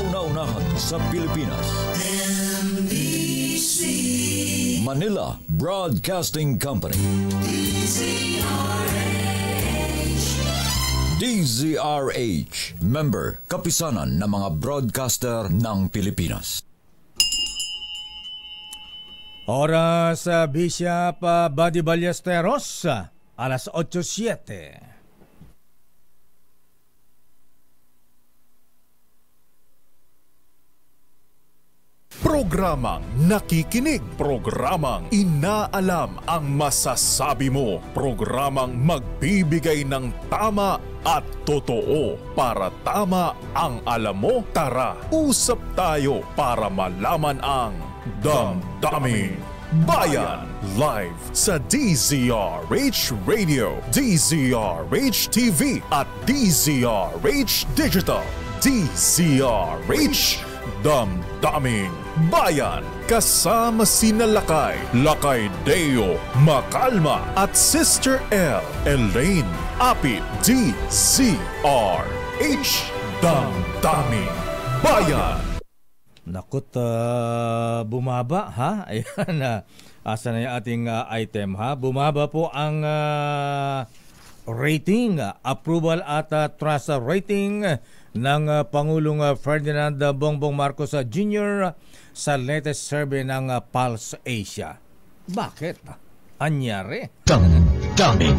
kauna-unahan sa Pilipinas. MBC Manila Broadcasting Company. DZRH, member, kapisanan ng mga broadcaster ng Pilipinas. Oras sa Bishop Buddy Ballesteros, alas 8:07. Programang nakikinig, programang inaalam ang masasabi mo, programang magbibigay ng tama at totoo para tama ang alam mo. Tara, usap tayo para malaman ang Damdaming Bayan. Live sa DZRH Radio, DZRH TV at DZRH Digital. DZRH Damdaming Bayan. Kasama sina Lakay Deo Macalma at Sister L. Elaine Apit. DZRH Damdaming Bayan. Nakot, bumaba ha? Ayan, asa na yung ating item ha? Bumaba po ang rating, approval at trust rating ng Pangulong Ferdinand Bongbong Marcos Jr. sa latest survey ng Pulse Asia. Bakit? Anyari? Damdaming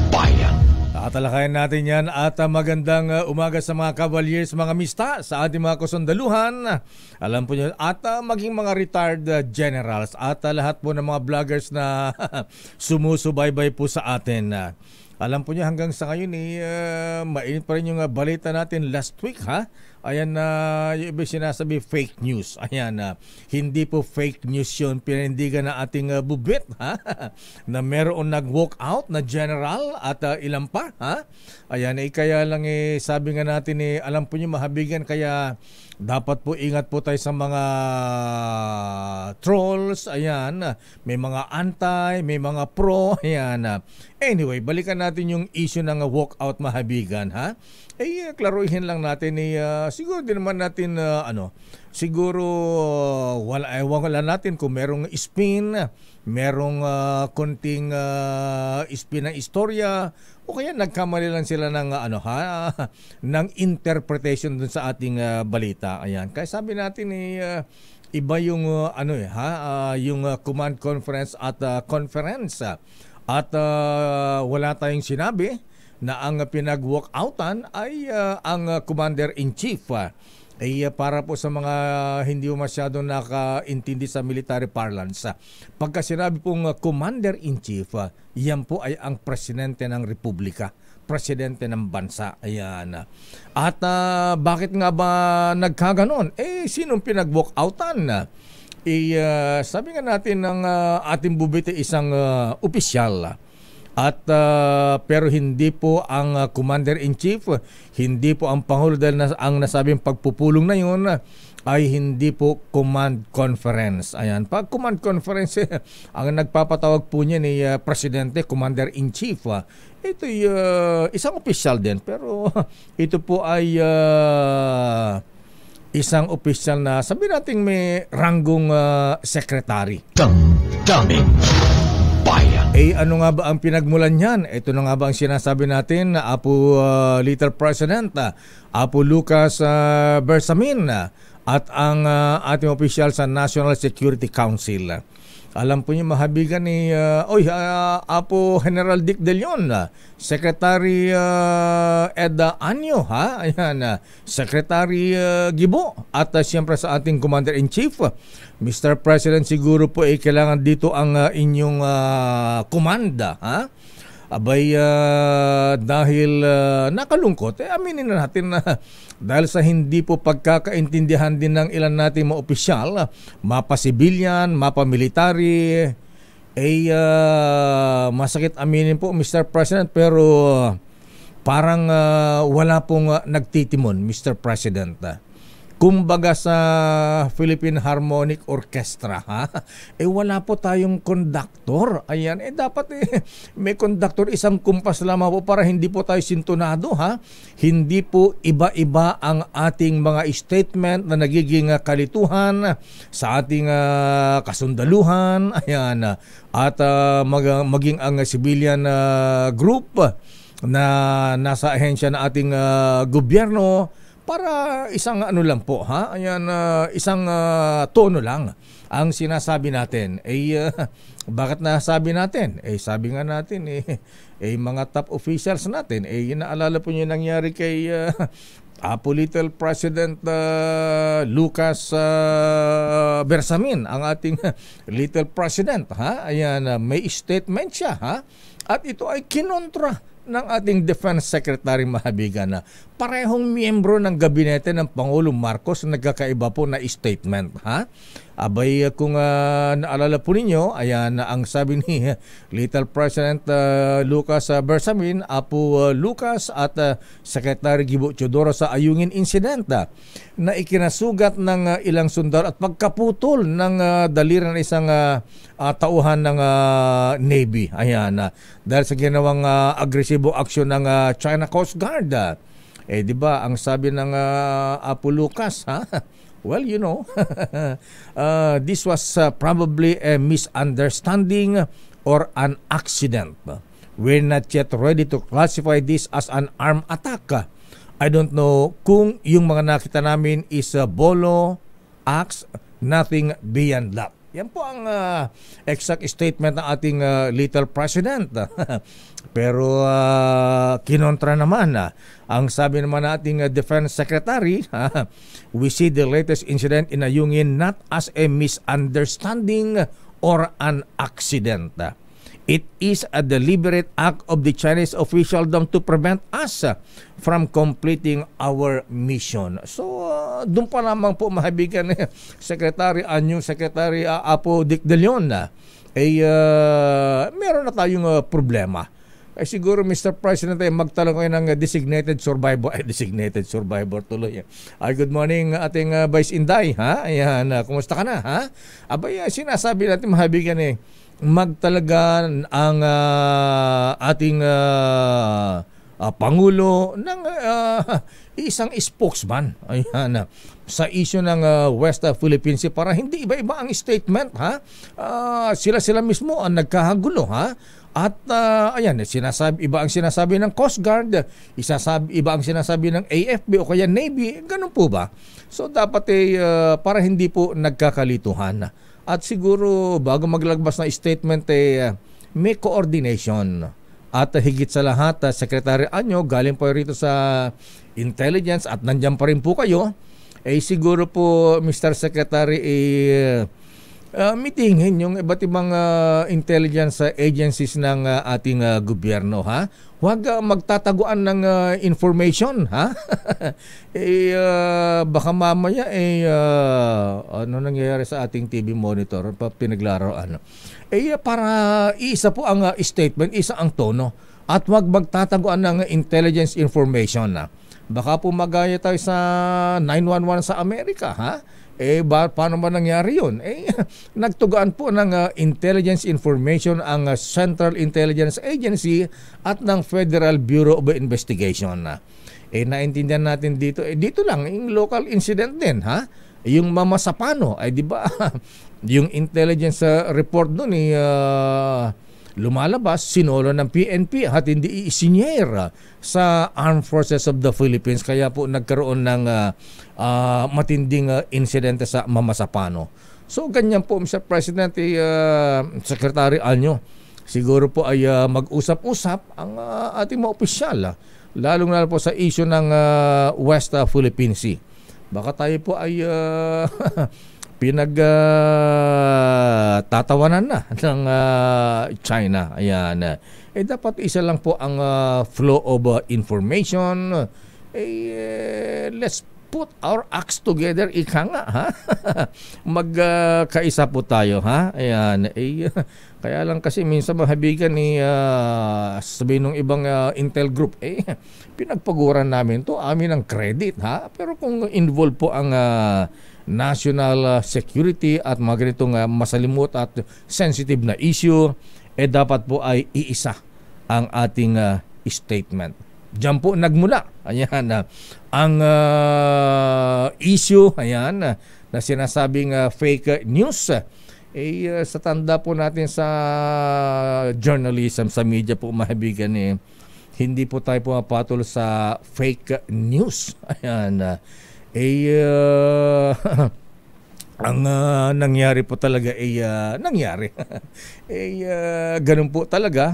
Bayan. Tatalakayan natin yan at magandang umaga sa mga Cavaliers, mga mista, sa ating mga kasundaluhan. Alam po nyo, at maging mga retired generals at lahat po ng mga vloggers na sumusubaybay po sa atin. Alam po nyo, hanggang sa ngayon mainit pa rin yung balita natin last week ha. Ayan na yung iba sinasabi fake news. Ayan hindi po fake news yun. Pinindigan na ating bubit ha. Na meron nag-walk out na general at ilan pa ha. Ayan kaya lang sabi nga natin alam po nyo mahabigan kaya dapat po ingat po tayo sa mga trolls. Ayan, may mga anti, may mga pro. Ayan. Anyway, balikan natin yung issue ng walkout mahabigan ha. Klaruhin lang natin siguro din naman natin siguro wala natin kung merong spin, merong konting spin ng istorya o kaya nagkamali lang sila ng ng interpretation dun sa ating balita. Ayan. Kaya sabi natin iba yung yung command conference at conference at wala tayong sinabi na ang pinag-walkoutan ay ang Commander-in-Chief. Para po sa mga hindi masyadong nakaintindi sa military parlance. Pagka sinabi pong Commander-in-Chief, yan po ay ang Presidente ng Republika, Presidente ng bansa. Ayan. At bakit nga ba nagkaganon? Sinong pinag-walkoutan? Sabi nga natin ng ating bubite isang opisyal. At pero hindi po ang Commander-in-Chief, hindi po ang Pangulo dahil ang nasabing pagpupulong na yun ay hindi po command conference. Ayan, pag command conference ang nagpapatawag po niya ni Presidente, Commander-in-Chief. Ito ay isang opisyal din pero ito po ay isang opisyal na sabi natin may ranggong secretary. Damdaming Bayan. Ano nga ba ang pinagmulan niyan? Ito na nga ba ang sinasabi natin na Apo Little President, Apo Lucas Bersamin at ang ating opisyal sa National Security Council. Alam po niyo mahabigan ni Apo General Dick De Leon, Secretary Ed Anyo, ayan, Secretary Gibo at siyempre sa ating Commander-in-Chief. Mr. President, siguro po kailangan dito ang inyong komanda, Abay, dahil nakalungkot, aminin na natin na dahil sa hindi po pagkakaintindihan din ng ilan nating mga opisyal, mapa-civilian, mapa-military, masakit aminin po Mr. President pero parang wala pong nagtitimon Mr. President. kumbaga sa Philippine Harmonic Orchestra, ha? Wala po tayong conductor. Ayan, dapat may conductor, isang kumpas lamang po para hindi po tayo sintonado, ha? Hindi po iba-iba ang ating mga statement na nagiging kalituhan sa ating kasundaluhan, ayan, at maging ang civilian group na nasa ahensya ng ating gobyerno, para isang ano lang po, ha? Ayan, isang tono lang ang sinasabi natin. Bakit nasabi natin? Sabi nga natin, mga top officials natin, naalala po niyo yung nangyari kay Apo Little President Lucas Bersamin, ang ating Little President, ha? Ayan, may statement siya, ha? At ito ay kinontra ng ating Defense Secretary Mahabigan na parehong miyembro ng gabinete ng Pangulong Marcos nagkakaiba po na statement, ha? Abay, kung naalala po ninyo, ayan ang sabi ni Little President Lucas Bersamin, Apo Lucas at Secretary Gibo Teodoro sa Ayungin Incident na ikinasugat ng ilang sundalo at pagkaputol ng daliri ng isang tauhan ng Navy. Ayan, dahil sa ginawang agresibo aksyon ng China Coast Guard. Di ba, ang sabi ng Apo Lucas, ha? Well, you know, this was probably a misunderstanding or an accident. We're not yet ready to classify this as an armed attack. I don't know kung yung mga nakita namin is bolo, axe, nothing beyond that. Yan po ang exact statement ng ating Little President. Pero kinontra naman ang sabi naman nating Defense Secretary, we see the latest incident in Ayungin not as a misunderstanding or an accident. It is a deliberate act of the Chinese officialdom to prevent us from completing our mission. So, doon pa lamang po mahabigan Secretary Anyong Secretary Apo Dick De Leon meron na tayong problema. Siguro, Mr. President, magtalong kayo ng designated survivor tuloy. Good morning, ating Vice Inday, ha? Ayan, kumusta ka na, ha? Abay, sinasabi natin mahabigan magtalaga ang ating Pangulo ng isang spokesman, ayan, sa issue ng West Philippine Sea para hindi iba-iba ang statement, ha? Sila mismo ang nagkahagulo, ha? At ayan, iba ang sinasabi ng Coast Guard, iba ang sinasabi ng AFP o kaya Navy, ganun po ba? So dapat para hindi po nagkakalituhan. At siguro bago maglabas na statement may coordination. At higit sa lahat, Secretary Anyo, galing po rito sa Intelligence at nandiyan pa rin po kayo, siguro po Mr. Secretary meetingin yung iba't ibang intelligence agencies ng ating gobyerno, ha? Huwag magtataguan ng information, ha? Baka mamaya ano nangyayari sa ating TV monitor pinaglaruan. Para isa po ang statement, isa ang tono, at huwag magtataguan ng intelligence information, ha? Baka po magaya tayo sa 911 sa Amerika, ha? Paano ba nangyari yun? Nagtugaan po ng intelligence information ang Central Intelligence Agency at ng Federal Bureau of Investigation. Naintindihan natin dito. Dito lang, yung local incident din, ha? Yung Mamasapano, di ba? Yung intelligence report doon, lumalabas, sinolo ng PNP at hindi isinyer sa Armed Forces of the Philippines. Kaya po nagkaroon ng matinding insidente sa Mamasapano. So ganyan po, Mr. President, Secretary Anyo, siguro po ay mag-usap-usap ang ating mga opisyal, lalong-lalo po sa issue ng West Philippine Sea. Baka tayo po ay pinagtatawanan na ng China. Ayan. Dapat isa lang po ang flow of information. Let's put our acts together, ika nga, ha? Magkaisa po tayo, ha? Ayan. Kaya lang kasi minsan mahabigan ni sabihin ng ibang Intel group, pinagpaguran namin to, amin ang credit, ha? Pero kung involved po ang national security at mga ganitong masalimut at sensitive na issue, dapat po ay iisa ang ating statement. Diyan po nagmula. Ayan, ang issue, ayan, na sinasabing fake news. Sa tanda po natin sa journalism, sa media po mahabigan, hindi po tayo pumapatol sa fake news. Ayan, ang nangyari po talaga nangyari. Ganun po talaga.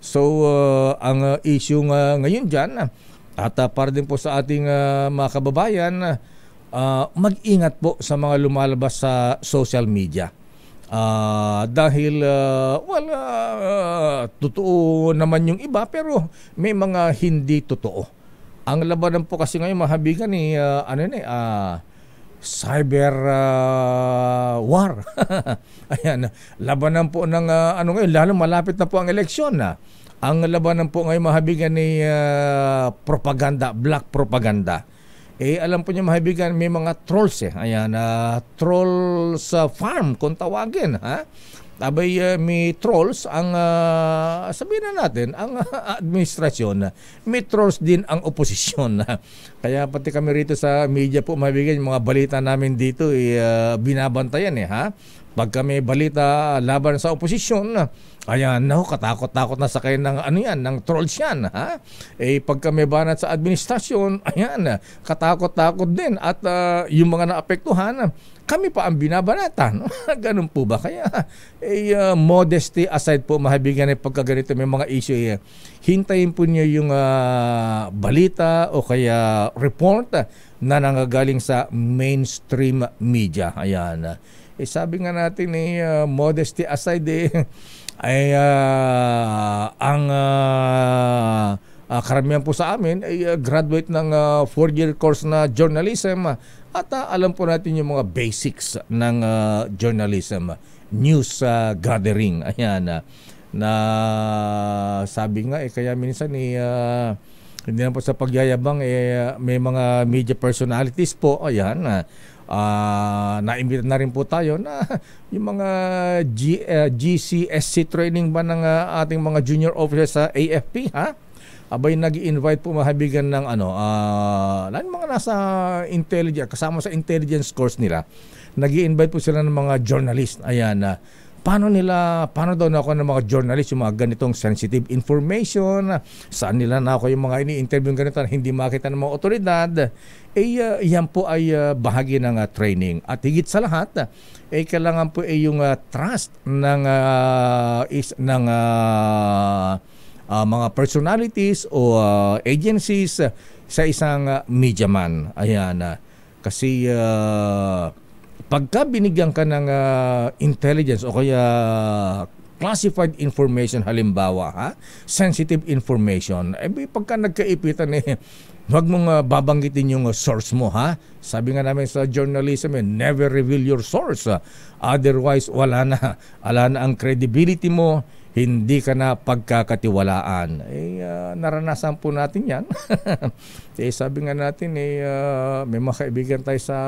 So, ang issue ngayon dyan, at para din po sa ating mga kababayan, mag-ingat po sa mga lumalabas sa social media. Dahil, totoo naman yung iba, pero may mga hindi totoo. Ang labanan po kasi ngayon, mahabigan, cyber war. Ayan, labanan po ng ngayon, lalo malapit na po ang eleksyon na. Ang labanan po ngayon mahabigan ni propaganda, black propaganda. Alam po niyo mahabigan, may mga trolls Ayan, trolls farm kung tawagin, ha? Abay, may trolls ang sabihin na natin, ang administrasyon, may trolls din ang oposisyon. Kaya pati kami rito sa media po mabigan, yung mga balita namin dito binabantayan ha. Pag kami balita laban sa oposisyon, ayan, katakot-takot na sa kayo ng ng trolls yan, ha? Pag kami banat sa administrasyon, ayan, katakot-takot din at yung mga naapektuhan, kami pa ang binabanatan. Ganun po ba? Kaya modesty aside po, mahabigan pagkaganito may mga issue, hintayin po niyo yung balita o kaya report na nangagaling sa mainstream media. Ayan. Sabi nga natin modesty aside ay ang karamihan po sa amin ay graduate ng 4-year course na journalism at alam po natin yung mga basics ng journalism, news gathering. Ayan, na sabi nga kaya minsan hindi na po sa pagyayabang may mga media personalities po, ayan, naimbita na rin po tayo na yung mga GCSC training ba ng ating mga junior officers sa AFP, ha? Abay, nag-invite po mahabigan ng mga nasa intelligence, kasama sa intelligence course nila. Nag-invite po sila ng mga journalist. Ayan, paano daw na ako ng mga journalist yung mga ganitong sensitive information, saan nila na ako yung mga ini-interview ganito na hindi makita ng mga otoridad. Yan po ay bahagi ng training. At higit sa lahat, kailangan po yung trust ng mga personalities o agencies sa isang media man. Ayan, kasi pagka binigyan ka ng intelligence o kaya classified information, halimbawa, sensitive information, pagka nagkaipitan huwag mong babanggitin yung source mo, ha? Sabi nga namin sa journalism, never reveal your source. Otherwise, wala na ang credibility mo, hindi ka na pagkakatiwalaan. Naranasan po natin yan. Sabi nga natin, may mga kaibigan tayo sa,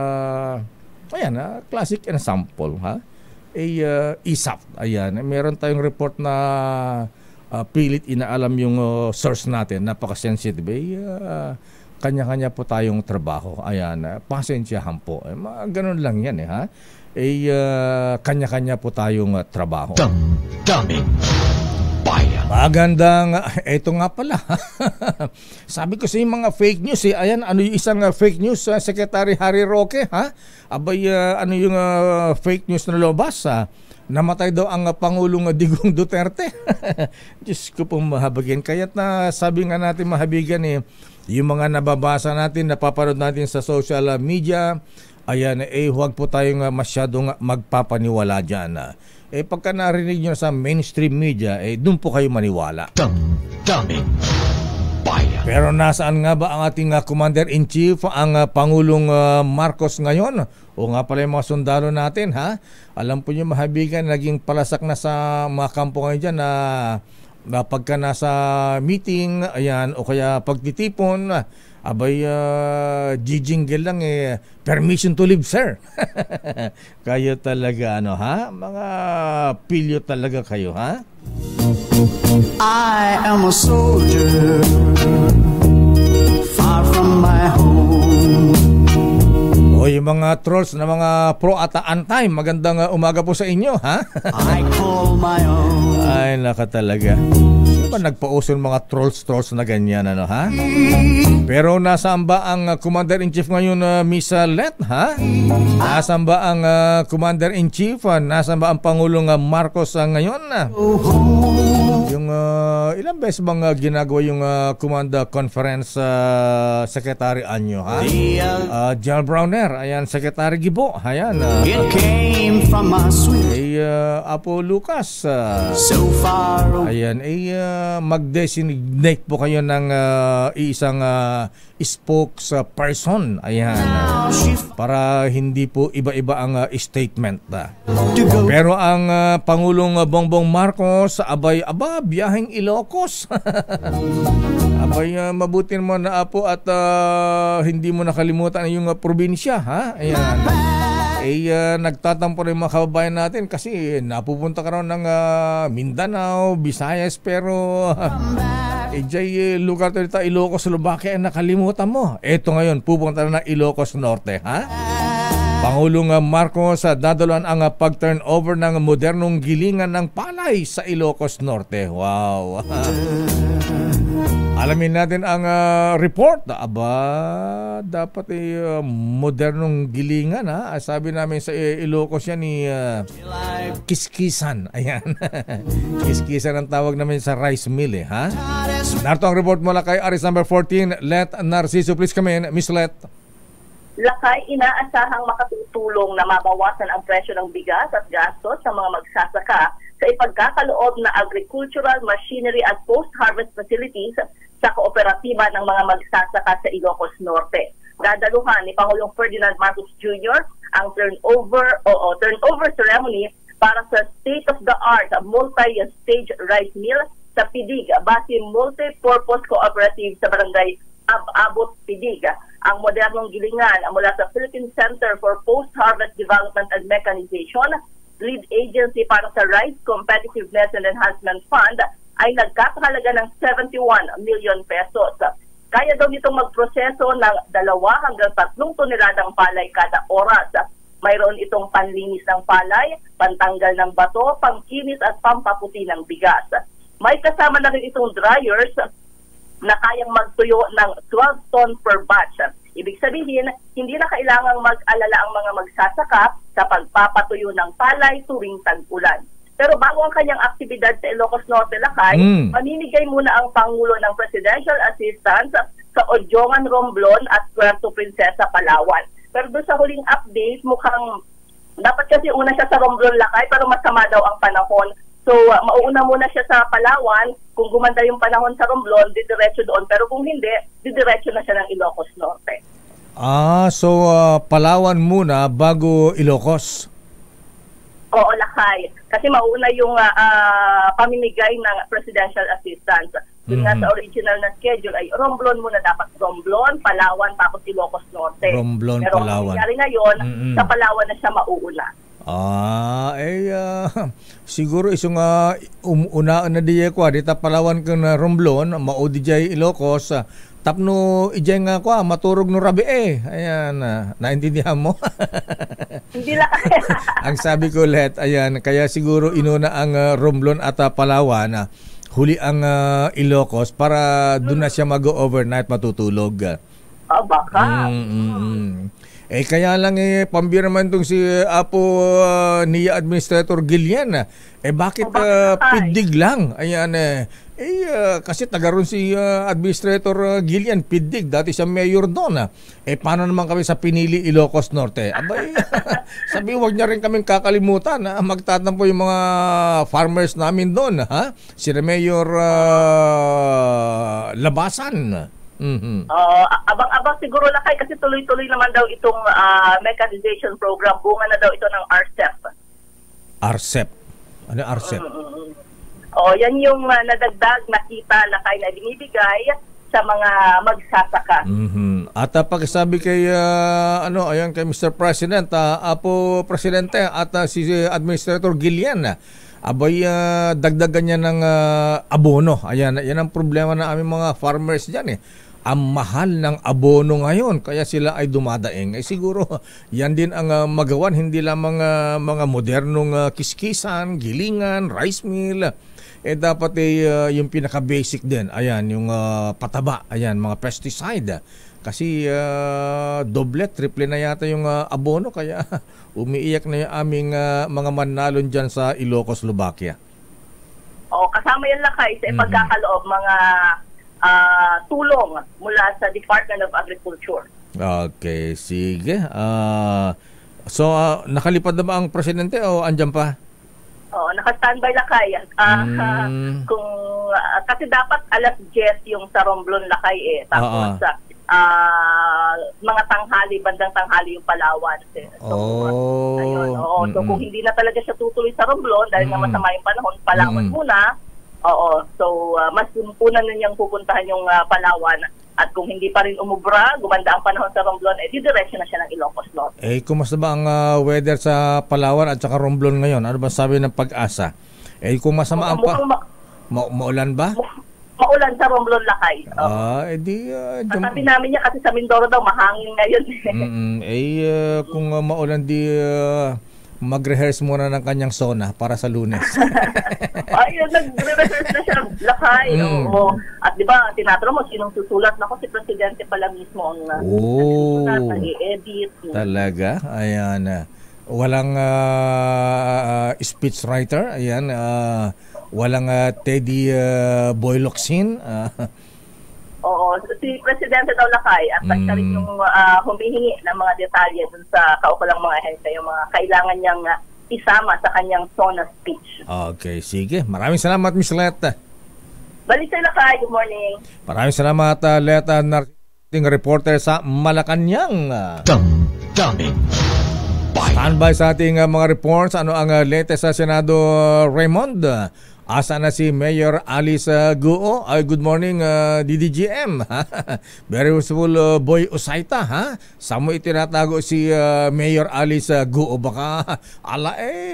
ayan, classic example, ha? ISAP, ayan, meron tayong report na pilit inaalam yung source natin, napaka-sensitive. Kanya-kanya po tayong trabaho. Ayan, pasensyahan po. Ganun lang yan, ha? Kanya-kanya po tayong trabaho. Damdamin Bayan. Magandang, eto nga pala. Sabi ko sa yung mga fake news, ayan, ano yung isang fake news, Secretary Harry Roque, ha? Abay, ano yung fake news na lumabas, namatay daw ang Pangulong Digong Duterte. Diyos ko pong mahabagan. Kaya't na sabi nga natin mahabigan yung mga nababasa natin, napapanood natin sa social media, ayan, huwag po tayong masyadong magpapaniwala dyan. Pagka narinig nyo sa mainstream media, doon po kayo maniwala. Damdamin Bayan. Pero nasaan nga ba ang ating Commander-in-Chief, ang Pangulong Marcos ngayon? O nga pala yung mga sundalo natin, ha? Alam po niyo, mahabigan, naging palasak na sa mga kampo ngayon dyan na pagka nasa meeting, ayan, o kaya pagtitipon, abay, jijingle lang permission to live, sir. Kayo talaga, ano, ha? Mga pilyo talaga kayo, ha? I am a soldier, far from my home. O yung mga trolls na mga pro at anti, magandang umaga po sa inyo, ha? I call my own. Ay, naka talaga. Sino ba nagpauso ng mga trolls na ganyan, ano, ha? Pero nasaan ba ang Commander-in-Chief ngayon, Miss Let, ha? Nasaan ba ang Commander-in-Chief? Nasaan ba ang Pangulong Marcos ngayon? Yung ilang beses bang ginagawa yung Command Conference Secretary Anyo, ha? General Browner, ayan, Secretary Gibo, ayan. It came from my sweet, Apo Lucas, so far away. ayan, mag-designate po kayo ng isang spokesperson, ayan, para hindi po iba-iba ang statement. To go. Pero ang Pangulong Bongbong Marcos, aba, biyaheng Ilocos. Abay, mabuti naman na Apo at hindi mo nakalimutan yung probinsya, ha? Ayan. Nagtatampo rin mga kababayan natin kasi napupunta ka raw ng Mindanao, Visayas, pero lugar tayo Ilocos, Slovakia, nakalimutan mo. Eto ngayon, pupunta na ng Ilocos Norte, ha? Pangulong Marcos, dadaluhan ang pag-turnover ng modernong gilingan ng palay sa Ilocos Norte. Wow! Alamin natin ang report. Aba, dapat modernong gilingan, ha? Sabi namin sa Ilocos yan ni kiskisan. Ayan. Kiskisan ang tawag namin sa rice mill, ha? Narito ang report mula kay Aris number 14, Let Narciso. Please come in, Miss Let. Lakay, inaasahang makatutulong na mabawasan ang presyo ng bigas at gastos sa mga magsasaka sa ipagkakaloob na agricultural, machinery at post-harvest facilities sa kooperatiba ng mga magsasaka sa Ilocos Norte. Dadaluhan ni Pangulong Ferdinand Marcos Jr. ang turnover ceremony para sa state-of-the-art multi-stage rice mill sa Pidig, base multi-purpose cooperative sa barangay Abot, Pidig. Ang modernong gilingan mula sa Philippine Center for Post-Harvest Development and Mechanization, lead agency para sa Rice Competitiveness and Enhancement Fund, ay nagkakahalaga ng 71 million pesos. Kaya daw nitong magproseso ng 2 hanggang 3 toneladang palay kada oras. Mayroon itong panlinis ng palay, pantanggal ng bato, pangkinis at pampaputi ng bigas. May kasama na rin itong dryers na kayang magtuyo ng 12 ton per batch. Ibig sabihin, hindi na kailangang mag-alala ang mga magsasaka sa pagpapatuyo ng palay tuwing tag-ulan. Pero bago ang kanyang aktibidad sa Ilocos Norte, Lakay, mamimigay muna ang Pangulo ng Presidential Assistance sa Odjongan, Romblon at Puerto Princesa, Palawan. Pero doon sa huling update, mukhang dapat kasi una siya sa Romblon, Lakay, pero masama daw ang panahon. So, mauuna muna siya sa Palawan. Kung gumanda yung panahon sa Romblon, didiretso doon. Pero kung hindi, didiretso na siya ng Ilocos Norte. So Palawan muna bago Ilocos? Oo, Lakay. Kasi mauuna yung pamimigay ng presidential assistance. Yung nga sa original na schedule ay Romblon muna dapat. Romblon, Palawan, tapos Ilocos Norte. Romblon, pero Palawan. Pero ang nangyari ngayon, sa Palawan na siya mauuna. Siguro isang unaan na diya ko, dita Palawan ka na Romblon, maudi diya Ilocos, tapno ijay nga ko, maturog no rabi Ayan, naintindihan mo? Hindi lang. Ang sabi ko ulit, ayan, kaya siguro inuna ang Romblon at Palawan, huli ang Ilocos para doon na siya mag-overnight matutulog. Baka. Kaya lang pambira naman itong si Apo NIA Administrator Gillian. Bakit pidig lang? Ayan kasi tagaroon si Administrator Gillian, pidig. Dati siya mayor doon. Paano naman kami sa Pinili, Ilocos Norte? Abay, sabi huwag niya rin kaming kakalimutan. Magtatampo yung mga farmers namin doon. Sila Mayor Labasan. Mm-hmm. Abang-abang siguro Lakay kasi tuloy-tuloy naman daw itong mechanization program. Bunga na daw ito ng RCEP. RCEP? Ano RCEP? Yan yung nadagdag na kita Lakay na binibigay sa mga magsasaka. Mm-hmm. At pagkasabi kay ayan kay Mr. President, Apo Presidente at si Administrator Gillian, abay dagdagan niya ng abono. Ayan, yan ang problema ng aming mga farmers diyan Ang mahal ng abono ngayon, kaya sila ay dumadaing. Siguro, yan din ang magawan, hindi lamang mga modernong kiskisan, gilingan, rice mill. Dapat yung pinaka-basic din. Ayan, yung pataba, ayan, mga pesticide. Kasi doble, triple na yata yung abono, kaya umiiyak na yung aming mga manlalon dyan sa Ilocos, Slovakia. Kasama yan Lakay sa pagkakaloob mga tulong mula sa Department of Agriculture. Okay, sige. So, nakalipad na ba ang presidente o andyan pa? Naka-standby Lakay. Kasi dapat alas 10 yung sa Romblon Lakay Tapos mga tanghali, bandang tanghali yung Palawan. Ayun. So kung hindi na talaga siya tutuloy sa Romblon dahil nga masama yung panahon, Palawan muna. So mas una na niyang pupuntahan yung Palawan. At kung hindi pa rin umubra, gumanda ang panahon sa Romblon, didiretso na siya ng Ilocos Norte. Kumusta ba ang weather sa Palawan at saka Romblon ngayon? Ano ba sabi ng Pag-asa? Kung masama ang maulan ba? Maulan sa Romblon Lakay. Sabi namin niya kasi sa Mindoro daw mahangin ngayon. Kung maulan mag-rehearse muna ng kanyang sona para sa Lunes. Nag-rehearse na siya Lakay. At di ba, tinatanong mo sinong susulat? Nako, si Presidente pala mismo ang susulat, nag-i-edit. Talaga? Ayan. Walang speechwriter. Ayan. Walang Teddy Boy Locsin. Si Presidente daw Lakay at siya rin yung humihingi ng mga detalye dun sa kaukulang mga ahensya, yung mga kailangan niyang isama sa kanyang SONA speech. Okay, sige. Maraming salamat, Ms. Leta. Balik sa Lakay, good morning. Maraming salamat, Leta, narrating reporter sa Malacanang. Damdamin Bayan. Standby sa ating mga reports. Ano ang latest sa Senado, Raymond? Asa na si Mayor Alice Guo? Good morning, DDGM. Very useful, Boy Usaita. Saan mo itinatago si Mayor Alice Guo? Baka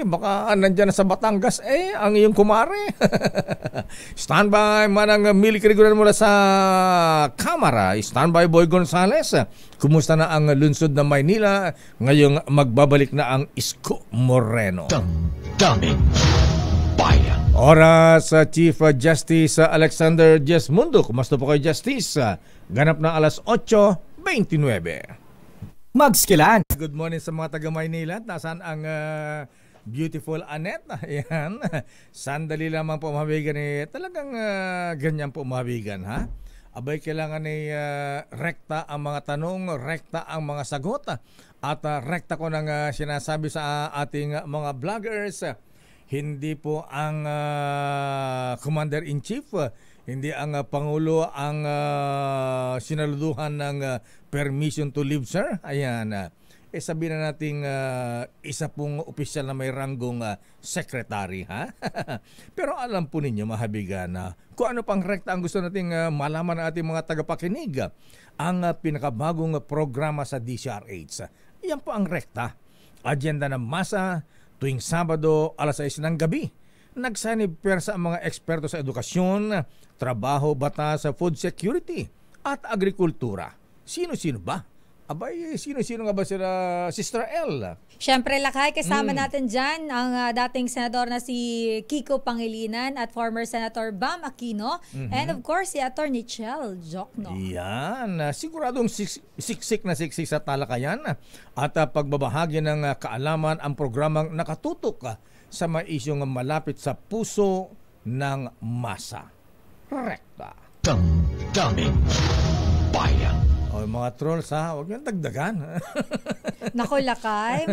baka nandyan na sa Batangas ang iyong kumare. Standby manang milikirigulan mula sa Kamara. Standby Boy Gonzales. Kumusta na ang lungsod ng Maynila? Ngayong magbabalik na ang Isko Moreno. Damdamin Bayan. Oras sa Chief Justice Alexander Jesmundo. Kumusta po kayo, Justice? Ganap na alas 8:29. Magskilan. Good morning sa mga taga Maynila. Nasaan ang beautiful Annette? Ayan. Sandali lamang po mabigan talagang ganyan po mabigan, ha? Abay, kailangan rekta ang mga tanong, rekta ang mga sagot, at rekta ko nang sinasabi sa ating mga vloggers. Hindi po ang Commander-in-Chief, hindi ang Pangulo ang sinaluduhan ng permission to live, sir. Ayan. Sabihin na natin isa pong opisyal na may ranggong secretary, ha? Pero alam po ninyo, mahabigan, kung ano pang rekta ang gusto nating malaman ng ating mga tagapakinig, ang pinakabagong programa sa DCRH. Yan po ang rekta. Agenda ng masa, tuwing Sabado, alas 6 ng gabi. Nagsanib-persa ang mga eksperto sa edukasyon, trabaho, batas, food security, at agrikultura. Sino-sino ba? Abay, sino-sino nga ba sila, Sister L? Siyempre, Lakay, kasama natin dyan ang dating senador na si Kiko Pangilinan at former Senator Bam Aquino. And of course, si Atty. Chel Jokno. Yan. Siguradong siksik na siksik sa talakayan at pagbabahagi ng kaalaman ang programang nakatutok sa mga isyong malapit sa puso ng masa. Rekta. Damdaming Bayan. O mga trolls huwag niyong dagdagan. Naku, Lakay,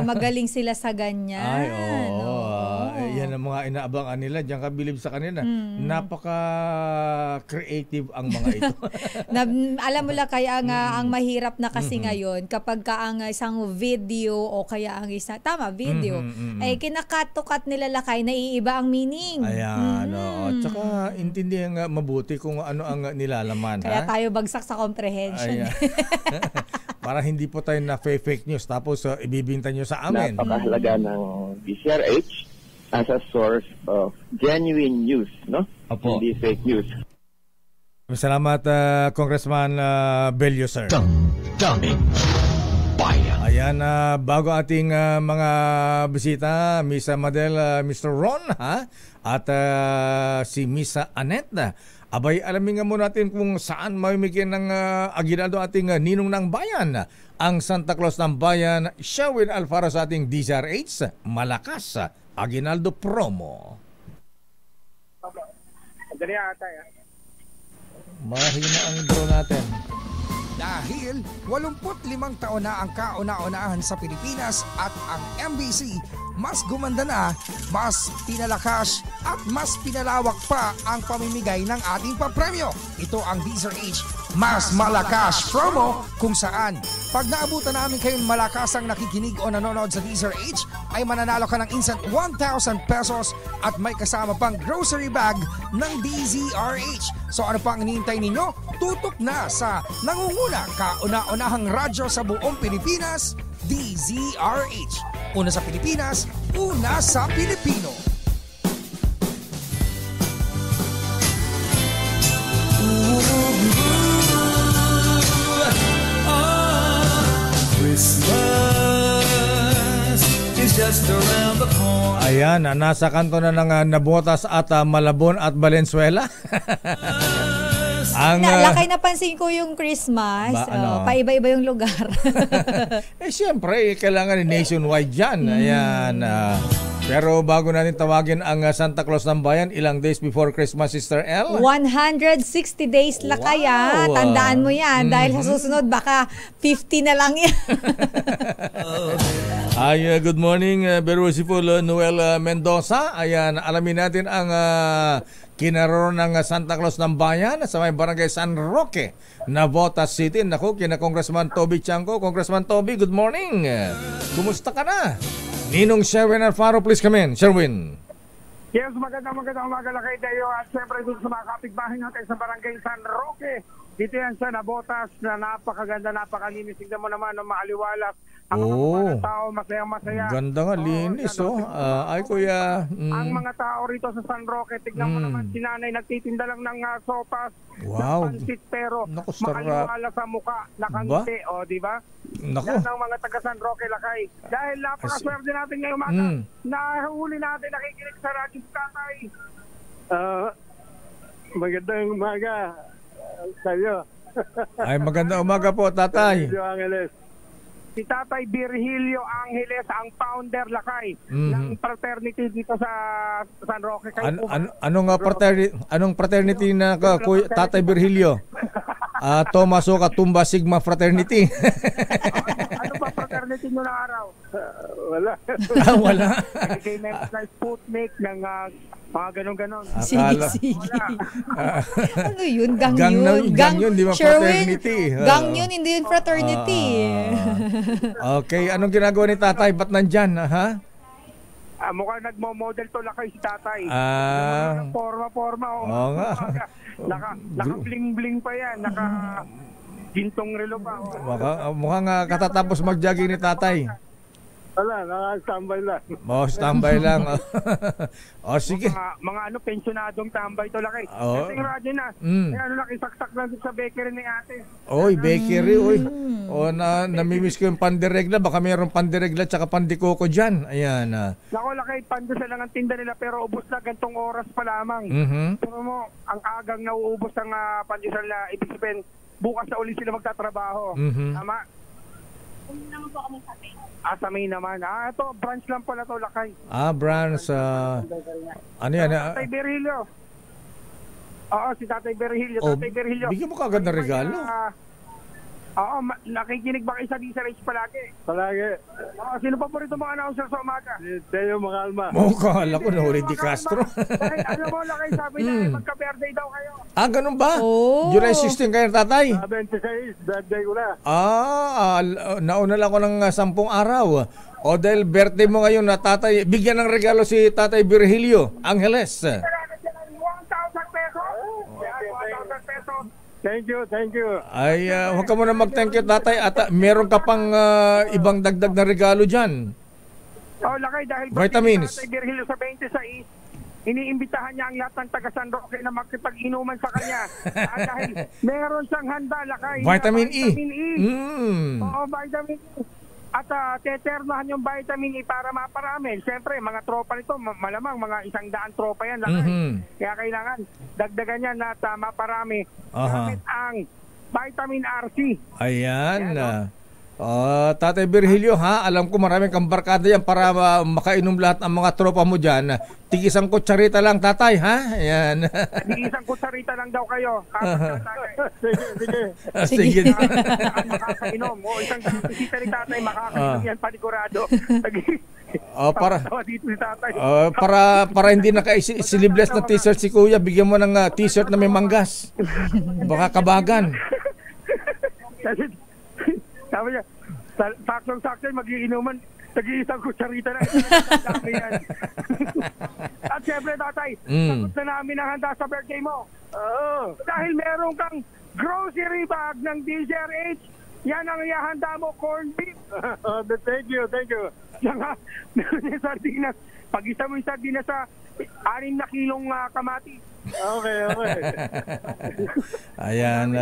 magaling sila sa ganyan. Ay, yan ang mga inaabangan nila. Diyan ka bilib sa kanila. Napaka-creative ang mga ito. Alam mo, Lakay, ang mahirap na kasi ngayon, kapag ka ang isang video o kaya ang isang, video, ay kinakatukat nila, Lakay, naiiba ang meaning. Ayan, tsaka intindihan nga mabuti kung ano ang nilalaman. Kaya tayo bagsak sa comprehension. Para hindi po tayo na fake news tapos ibibinta nyo sa amin. Napakahalaga ng DZRH as a source of genuine news, no? Opo. Hindi fake news. Salamat, Congressman Bello, sir. Damdaming Bayan. Ayan, bago ating mga bisita, Miss Madel, Mr. Ron, at si Miss Annette, abay, alamin nga muna natin kung saan mamimigyan ng aginaldo ating ninong ng bayan. Ang Santa Claus ng Bayan, Sherwin Alfaro sa ating DZRH, Malakas, Aguinaldo Promo. Mahina ang draw natin. Dahil 85 taon na ang kauna-unahan sa Pilipinas at ang MBC, mas gumanda na, mas pinalakas at mas pinalawak pa ang pamimigay ng ating papremyo. Ito ang DZRH Mas Malakas Promo, kung saan pag naabutan namin kayong malakasang nakikinig o nanonood sa DZRH ay mananalo ka ng instant 1,000 pesos at may kasama pang grocery bag ng DZRH. So ano pang hinihintay ninyo? Tutok na sa nangunguna kauna-unahang radyo sa buong Pilipinas, DZRH. Una sa Pilipinas, una sa Pilipino. Christmas is just around the corner. Ayan, nasa kanto na ng Nabotas at Malabon at Valenzuela. Lakay, napansin ko yung Christmas, paiba-iba yung lugar. Siyempre, kailangan nationwide yan. Ayan. Pero bago natin tawagin ang Santa Claus ng Bayan, ilang days before Christmas, Sister L? 160 days, Lakay. Wow. Tandaan mo yan. Dahil sa susunod, baka 50 na lang yan. Good morning, very worshipful Noel Mendoza. Ayan, alamin natin ang kinaroon ng Santa Claus ng Bayan sa may barangay San Roque, Navotas City. Naku, kina Congressman Toby Chanco. Congressman Toby, good morning. Kumusta ka na? Ninong Sherwin Alfaro, please come in. Sherwin. Yes, magandang umaga, Lakay Dayo. At siyempre dito sa mga kapitbahay natin sa barangay San Roque. Dito yan sa Nabotas na napakaganda, napakalinis. Tignan mo naman, maaliwalas. Ang mga tao, masayang-masaya. Ganda nga, linis, ay, kuya. Ang mga tao rito sa San Roque, tignan mo naman, si nanay nagtitinda lang ng sopas. Wow. Pansit, pero naku, sarap. maaliwala sa mukha, nakangiti, di ba? Naku. Yan ang mga taga San Roque, Lakay. Dahil napakaswerte natin ngayong umaga. Nahuli natin, nakikinig sa radyo si Tatay. Magandang umaga sa'yo. Ay, magandang umaga po, Tatay. Si Tatay Virgilio Angeles, ang founder, Lakay, ng fraternity dito sa San Roque. Anong fraternity na Tatay Virgilio? Tomaso Katumba Sigma Fraternity. Ano ba fraternity nyo na araw? Wala. Wala. Nagkay na Sputnik ng mga ganon-ganon. Sige. Ano yun? Gang yun, di ba fraternity? Gang yun, hindi yun fraternity. Okay, anong ginagawa ni Tatay? Ba't nandyan? Mukhang nagmo-model to, Lakay, si Tatay. Forma. Oo nga. Naka-bling-bling pa yan. Naka-gintong relo pa. Mukhang katatapos mag-jogging ni Tatay. Wala, naka-standby lang. Standby lang. Sige. Mga pensionadong tambay to laki. Oo. Kasi radyo na. Ano laki, saksak lang sa bakery ni ate. Oy, bakery, oy. Namimiss ko yung pandiregla. Baka mayroong pandiregla tsaka pandikoko dyan. Ayan. Nako, laki, pandesal lang ang tinda nila pero ubos na gantong oras pa lamang. Pero mo, ang agang nauubos ang pandesal na ibig sabihin, bukas na ulit sila magtatrabaho. Tama? Kung naman po kami sa May. Sa May naman. Ito, branch lang pala to, lakay. Branch. Ano yan? Tatay Berhilio. Oo, si Tatay Berhilio. Tatay Berhilio. Bigyan mo kagad na regalo. Nakikinig ba kayo sa DZRH palagi? Palagi. Sino pa po rito mga announcer sa umaga? Si Teo Macalma. Kala ko na Jorge De Castro. Alam mo, lakay, sabi na magka-birthday daw kayo. Ganun ba? July 16 kayo, tatay? 26, birthday ko na. Nauna lang ko ng 10 araw. Dahil birthday mo ngayon na tatay, bigyan ng regalo si Tatay Virgilio Angeles. 1,000 pesos. 1,000 pesos. Thank you. Ay, huwag ka muna mag-thank you, tatay. At meron ka pang ibang dagdag na regalo dyan. Lakay, dahil vitamins. Tatay Virgilio sa 26, iniimbitahan niya ang lahat ng taga San Roque na makipag-inuman sa kanya. Dahil meron siyang handa, lakay. Vitamin E. Oo, vitamin E. At teternahan yung vitamin E para maparami. Siyempre, mga tropa nito, malamang mga 100 tropa yan. Kaya kailangan dagdagan yan at maparami. Gamit ang vitamin RC. Ayan. Tatay Virgilio, alam ko maraming kang barkada yan para makainom lahat ang mga tropa mo dyan. Tig-isang kutsarita lang, tatay, ha? Ayan. Tig-isang kutsarita lang daw kayo. Sige. Makakainom. Isang kutsarita ni tatay, makakainom yan panigurado. Para hindi naka-sleeveless na t-shirt si kuya, bigyan mo ng t-shirt na may manggas. Baka kabagan. Sabi niya, saksong-sakso mag-iinuman, tag-iisang kutsarita na. At syempre, tatay, sagot na namin ang handa sa birthday mo. Dahil meron kang grocery bag ng DZRH, yan ang ihahanda mo, corned beef. Thank you. Saka, meron yung sardinas. Pag-isa mo yung sardinas sa 6 na kilong kamatis. Okay. Ayan,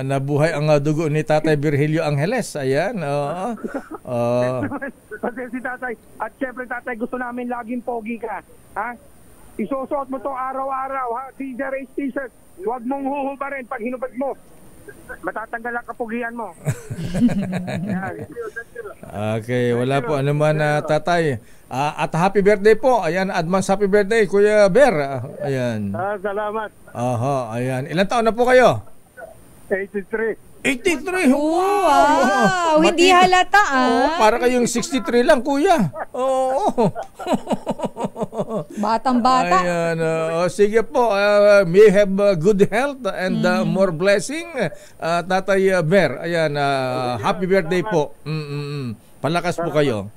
nabuhay ang dugo ni Tatay Virgilio Angeles. Ayan, si tatay. At syempre, tatay, gusto namin laging pogi ka. Ha? Isusuot mo to araw-araw, ha? DZRH t-shirt. Huwag mong huhubarin pag hinubad mo. Matatanggal ang kapugian mo. Okay, wala po anuman, tatay. At happy birthday po. Ayan, advance happy birthday, Kuya Ber. Ayan. Salamat. Ayan. Ilan taon na po kayo? 83. 83? Wow! Hindi halata, para kayong 63 lang, kuya. Batang-bata. Ayan. Sige po. May have good health and more blessing. Tatay Ber. Ayan. Happy birthday po. Palakas po kayo.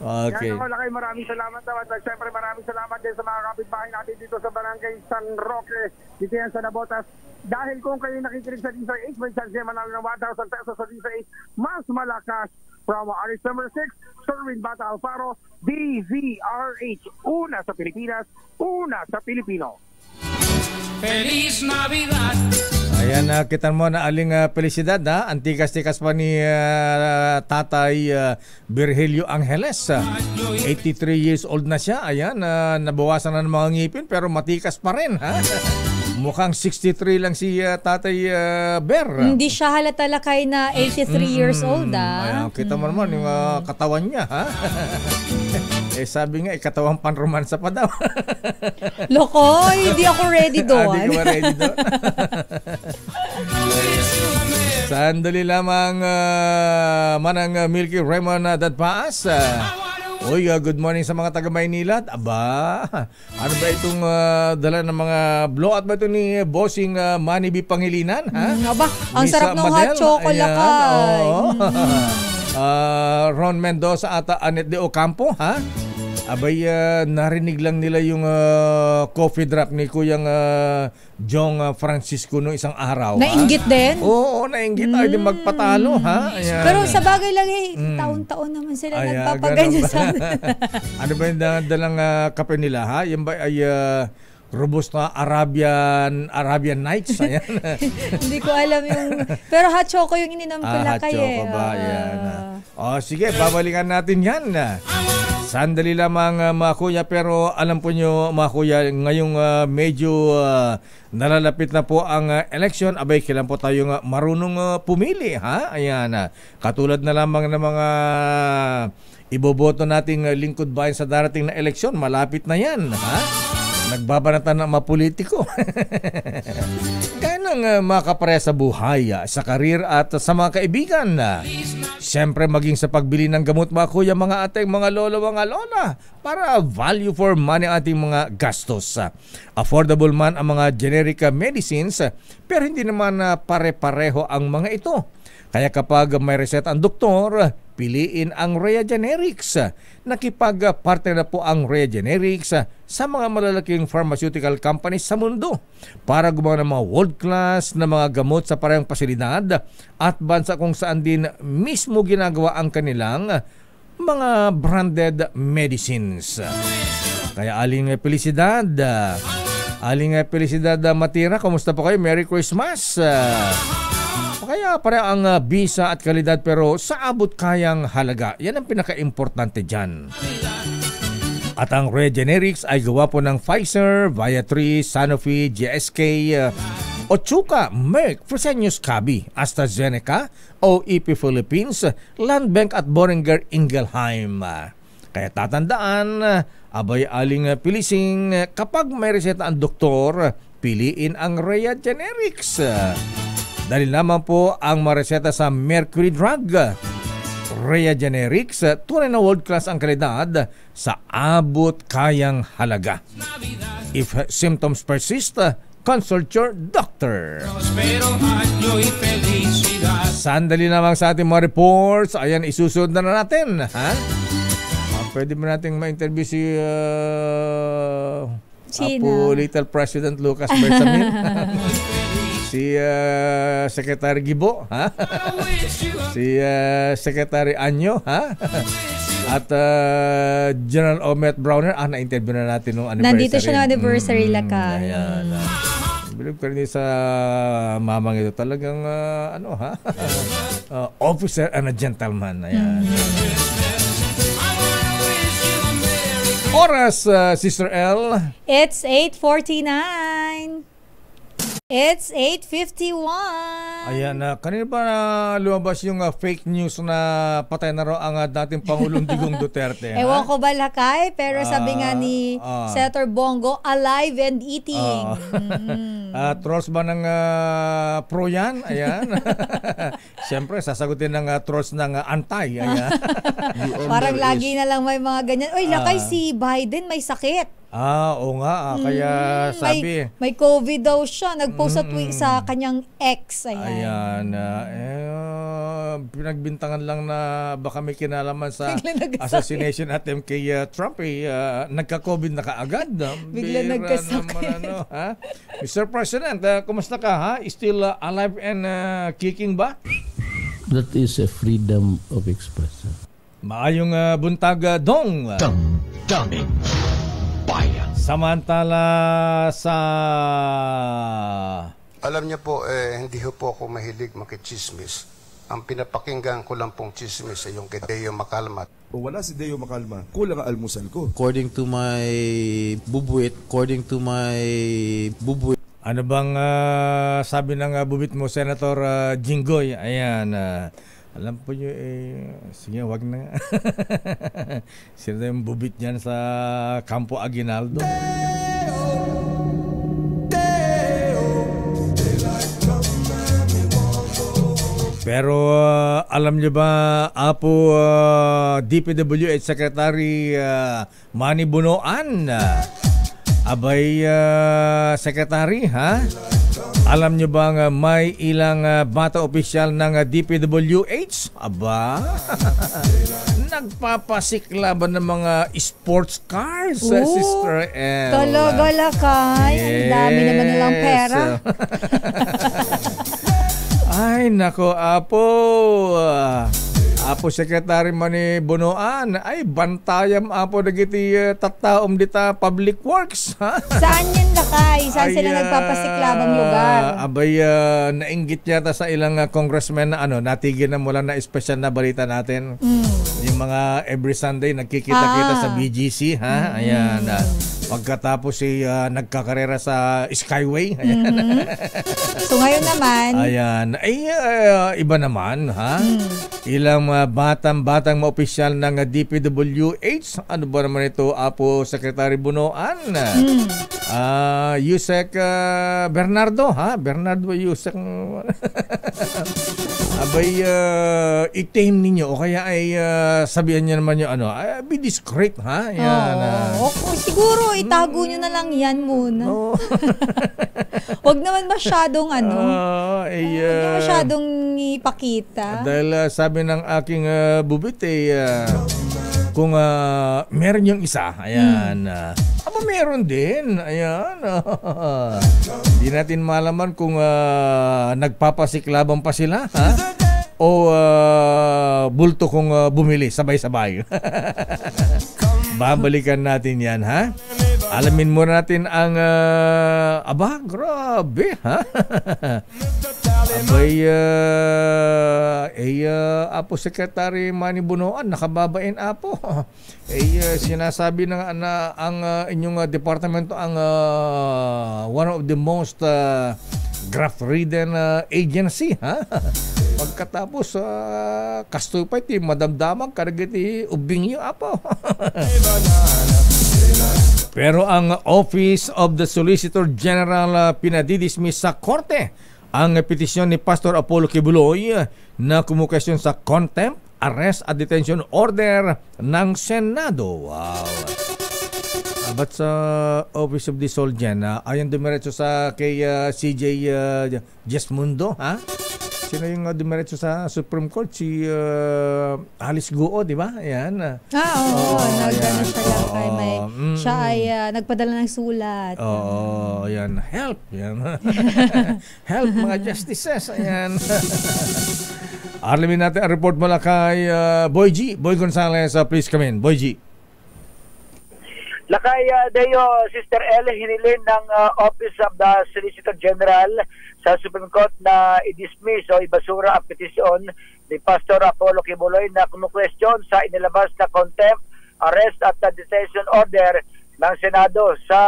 Okay. Yan ako, lakay, maraming salamat daw. At siyempre maraming salamat din sa mga kapitbahay natin dito sa Barangay San Roque, dito yan sa Nabotas. Dahil kung kayo nakikinig sa DZRH, may chance niya manalo ng 1,000 pesos sa DZRH. Mas malakas from Aris number 6, Sherwin Bata Alfaro, DZRH. Una sa Pilipinas, una sa Pilipino. Feliz Navidad. Ayan, kita mo na aling felicidad, ha? Antikas-tikas pa ni Tatay Virgilio Angeles. 83 years old na siya. Ayan, nabawasan na ng mga ngipin pero matikas pa rin, ha? Mukhang 63 lang si Tatay Ber. Hindi siya halata lakay na 83 years old, Ayan, kita mo naman yung katawan niya, ha? Sabi nga, katawang panromansa pa daw. Loko, hindi ako ready doon. Hindi ko ready doon. Sandali lamang manang Milky Raymond Dadpaas. Uy, good morning sa mga taga Maynila. Aba, ano ba itong dala ng mga blowout ba ito ni Bossing Manny B. Pangilinan? Ha? Aba, ang sarap ng hot chocolate. Ron Mendoza at Anet de Ocampo, ha? Abay, narinig lang nila yung coffee drop ni Kuyang Jong Francisco no isang araw. Nainggit din? Oo, nainggit. Ay, di magpatalo, ha? Ayan. Pero sa bagay lang taon-taon naman sila nagpapaganyan sa Ano ba yung dalang kape nila, ha? Yan ba ay robusta Arabian Nights? Ayan. Hindi ko alam yung... Pero hot choco yung ininom ko hot choco ba? Ayan. Sige, babalikan natin yan. Sandali lamang mga kuya, pero alam po nyo mga kuya, ngayong medyo nalalapit na po ang election, abay kailan po tayong marunong pumili, ha? Ayan, katulad na lamang ng mga iboboto nating lingkod bayan sa darating na eleksyon, malapit na yan, ha? Nagbabanatan ng mga politiko. Kaya nang makapare sa buhay, sa karir at sa mga kaibigan. Siyempre maging sa pagbili ng gamot mga kuya, mga ating mga lolo, mga lola, para value for money ang ating mga gastos. Affordable man ang mga generic medicines, pero hindi naman pare-pareho ang mga ito. Kaya kapag may reseta ang doktor, piliin ang Rhea Generics. Nakipag-partner na po ang Rhea Generics sa mga malalaking pharmaceutical companies sa mundo para gumawa ng mga world-class na mga gamot sa parehong pasilidad at bansa kung saan din mismo ginagawa ang kanilang mga branded medicines. Kaya Aling Felicidad Matira, kumusta po kayo? Merry Christmas! Kaya para ang bisa at kalidad pero sa abot kayang halaga. Yan ang pinaka-importante dyan. At ang Rhea Generics ay gawa po ng Pfizer, Viatris, Sanofi, GSK, Otsuka, Merck, Fresenius Kabi, AstraZeneca, OEP Philippines, Landbank at Boehringer Ingelheim. Kaya tatandaan, abay Aling Pilising, kapag may reseta ang doktor, piliin ang Rhea Generics. Dahil naman po ang mareseta sa Mercury Drug. Rhea Generics, tunay na world class ang kalidad sa abot kayang halaga. If symptoms persist, consult your doctor. Sandali naman sa ating mga reports. Ayan, isusunod na natin. Ha? Pwede ba nating ma-interview si Apo Little President Lucas Bersamin? Si Secretary Gibo, ha? Si Secretary Anyo, ha? At General Omet Browner, na-interview na natin nung anniversary. Nandito siya ng anniversary lakay. Ayan. Believe ka rin sa mamang ito. Talagang, officer and a gentleman. Ayan. Oras, Sister L. It's 8:49. It's 8:51. Ayan, kanina ba lumabas yung fake news na patay na raw ang dating Pangulong Digong Duterte? Ewan ko ba lakay, pero sabi nga ni Senator Bongo, alive and eating. Trolls ba ng pro yan? Ayan. Siyempre, sasagutin ng trolls ng anti. Ayan. Parang lagi na lang may mga ganyan. Uy, lakay si Biden may sakit. Oo nga. Kaya sabi... May COVID daw siya. Nag-post sa kanyang ex. Ayan. Pinagbintangan lang na baka may kinalaman sa assassination attempt kay Trump. Nagka-COVID na kaagad. Bigla nagkasakit. Mr. President, kumusta ka? Ha? Still alive and kicking ba? That is a freedom of expression. Maayong buntag, Dong. Damdamin Bayan. Samantala sa... Alam niyo po, hindi po ako mahilig makichismis. Ang pinapakinggan ko lang pong chismis ay yung kay Deo Macalma. O wala si Deo Macalma, kulang ang almusal ko. According to my bubuit, Ano bang sabi ng bubit mo, Senator Jinggoy? Ayan, alam po nyo sige, wag na. Sino yung bubit niyan sa Campo Aguinaldo? Pero alam nyo ba, Apo DPWH Secretary Manny Bunoan, abay Secretary, ha? Alam nyo bang may ilang bata opisyal ng DPWH? Aba, nagpapasiklaban ng mga sports cars, Sister El. Talaga lakay. Ang dami naman nilang pera. Ay, nako, Apo Secretary Manny Bonoan, ay bantayam apo dagiti tattaom dita Public Works. Ha? Saan yun lakay? Saan sila nagpapasiklabang lugar? Abay, nainggit yata sa ilang congressmen na natigil na mula na espesyal na balita natin. Yung mga every Sunday nagkikita-kita sa BGC. Ha? Ayan. Pagkatapos nagkakarera sa Skyway. So ngayon naman, ayan. Ay, iba naman. Ha? Ilang batang maopisyal ng DPWH. Ano ba naman ito, Apo Secretary Bunoan? Yusek Bernardo, ha? Bernardo Yusek. Abay, i-tame ninyo o kaya ay sabihan niyo naman yung be discreet, ha? Yan. Siguro itago nyo na lang yan muna. Huwag naman masyadong huwag naman masyadong ipakita. Dahil sabi ng aking bubit kung meron yung isa, ayan, aba meron din, ayan. Hindi natin malaman kung nagpapasiklaban pa sila, ha? O bulto kung bumili sabay-sabay. Babalikan natin yan, ha? Alamin muna natin ang grabe, ha? Abay, Apo Secretary Manny Bunoan, nakababain Apo. Sinasabi na ang inyong departamento ang one of the most graft-ridden agency, ha? Pagkatapos kastoy pa iti madamdamang karagiti ubing yung Apo. Pero ang Office of the Solicitor General pinadidismiss sa korte ang petisyon ni Pastor Apollo Kibuloy na kumukasyon sa contempt, arrest at detention order ng Senado. Wow. But sa Office of the Solgen, ayon dumiretso sa kay CJ Jesmundo, ha? Sino yung dumiretso sa Supreme Court? Si Alice Guo, di ba? Ayan. Nagano siya lang kay siya ay nagpadala ng sulat. Ayan. Help. Ayan. Help mga justices. Ayan. Alamin natin ang report mula kay Boy G. Boy Gonzales, please come in. Boy G. Lakay Deo, Sister L, hinilin ng Office of the Solicitor General sa Supreme Court na i-dismiss o ibasura ang petisyon ni Pastor Apollo Kibuloy na kumukwestiyon sa inilabas na contempt, arrest at detention order ng Senado. Sa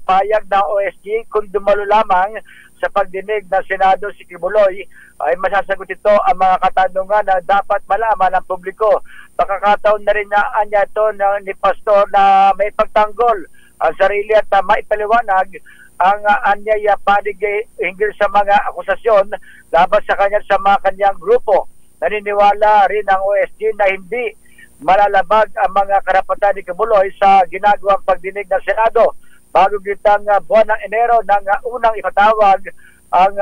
payag ng OSG, kung dumalo lamang sa pagdinig ng Senado si Kibuloy, ay masasagot ito ang mga katanungan na dapat malaman ng publiko. Pakakataon na rin na anya ito ni Pastor na may pagtanggol ang sarili at maipaliwanag ang anyaya panig hinggil sa mga akusasyon laban sa mga kanyang grupo. Naniniwala rin ang OSG na hindi malalabag ang mga karapatan ni Kibuloy sa ginagawang pagdinig ng Senado. Bago gitang buwan ng Enero nang unang ipatawag ang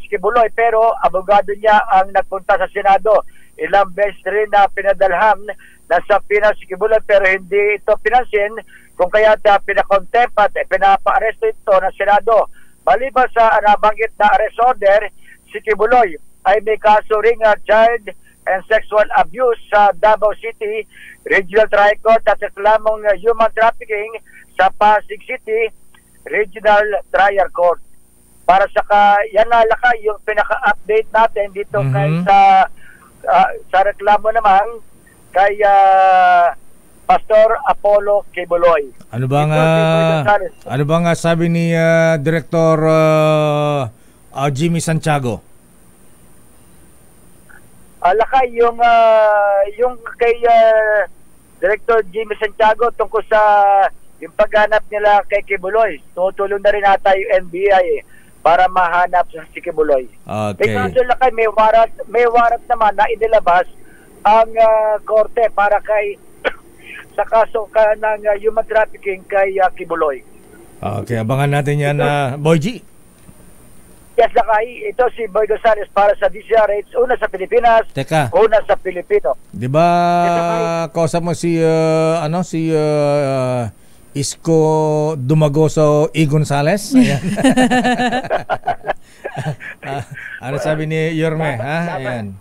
si Kibuloy, pero abogado niya ang nagpunta sa Senado. Ilang beses rin na pinadalhan na sa Pinas si Kibuloy pero hindi ito pinansin, kung kaya pinakontempt at pinapa-aresto ito ng Senado. Maliban sa nabanggit na arrest order, si Kibuloy ay may kaso ring child and sexual abuse sa Davao City Regional Trial Court at reklamong human trafficking sa Pasig City Regional Trial Court. Para sa yan na Lakay yung pinaka-update natin dito kay sa reklamo naman kay Pastor Apollo Kibuloy. Ano bang sabi ni Director Jimmy Santiago? Lakay yung kay Director Jimmy Santiago tungkol sa yung paghanap nila kay Kibuloy. Tutulong na rin nata yung NBI para mahanap si Kibuloy. Okay. Kaso Lakay may warat naman na inilabas ang korte para kay sa kaso ng human trafficking kay Kibuloy. Okay, abangan natin yan, Boy G. Yes, Lakay. Ito si Boy Gonzales para sa DCRH. Una sa Pilipinas, Teka. una sa Pilipino. Di ba kausap mo si Isko Dumagoso E. Gonzales? Ayan. Ano sabi ni Yorme, ha? Ayan.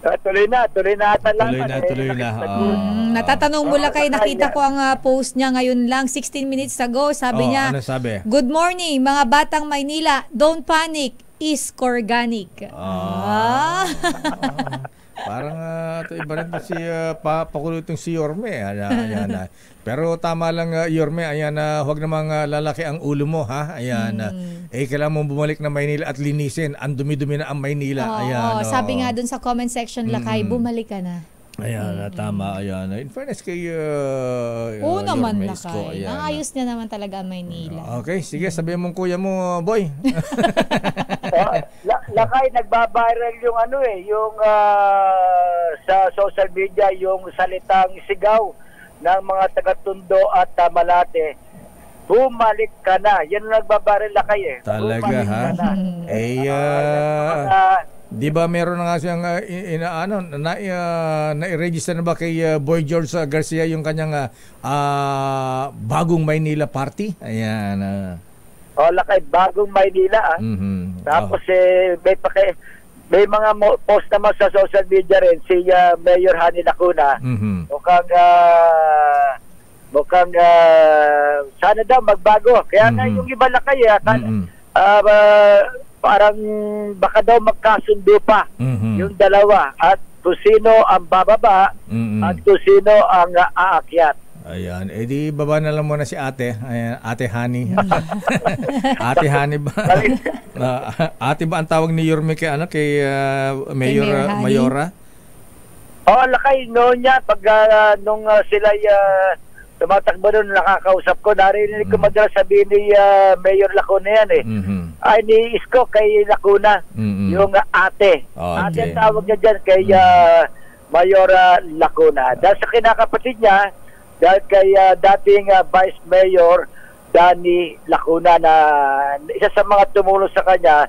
Tuloy na ata lang. Tuloy na. Natatanong mo Lakay, nakita ko ang post niya ngayon lang 16 minutes ago. Sabi niya, ano sabi? "Good morning mga batang Maynila, don't panic, is organic." Parang ito iba rin si pakulutong si Yorme. Ayan. Pero tama lang Yorme, ayan, huwag namang lalaki ang ulo mo, ha? Ayan. Kailangan mong bumalik na Maynila at linisin. Ang dumi-dumi na ang Maynila. Ayan. Sabi nga dun sa comment section Lakay, bumalik ka na. Ayan, tama. Ayan. In fairness kay Oo naman Yorme Lakay. Naayos niya naman talaga ang Maynila. Okay, sige, sabihin mong kuya mo, boy. Lakay, nagbabiral yung yung sa social media, yung salitang sigaw ng mga taga-Tondo at Malate. Bumalik ka na. Yan ang nagbabiral, Lakay. Talaga, ha? Di ba meron na nga siyang na-register na ba kay Boy George Garcia yung kanyang bagong Maynila party? Ayan. Lakay, bagong Maynila. Tapos may mga post naman sa social media rin si Mayor Hani Lacuna. Mukhang sana daw magbago. Kaya nga yung iba Lakay parang baka daw magkasundo pa yung dalawa at kung sino ang bababa at kung sino ang aakyat. Ayan, di baba na lang muna si ate. Ayan, Ate Hani. Ate Hani ba? Ate ba ang tawag ni Yorme kay Mayor Mayora? Lakay noon niya pag nung sila tumatakbo doon, nakakausap ko, narinig ko madalas sabihin ni Mayor Lacuna yan ay ni Isko kay Lacuna, yung ate. Ate ang tawag niya dyan kay Mayor Lacuna. Dahil sa kinakapatid niya, dahil kay dating Vice Mayor Danny Lacuna na isa sa mga tumulong sa kanya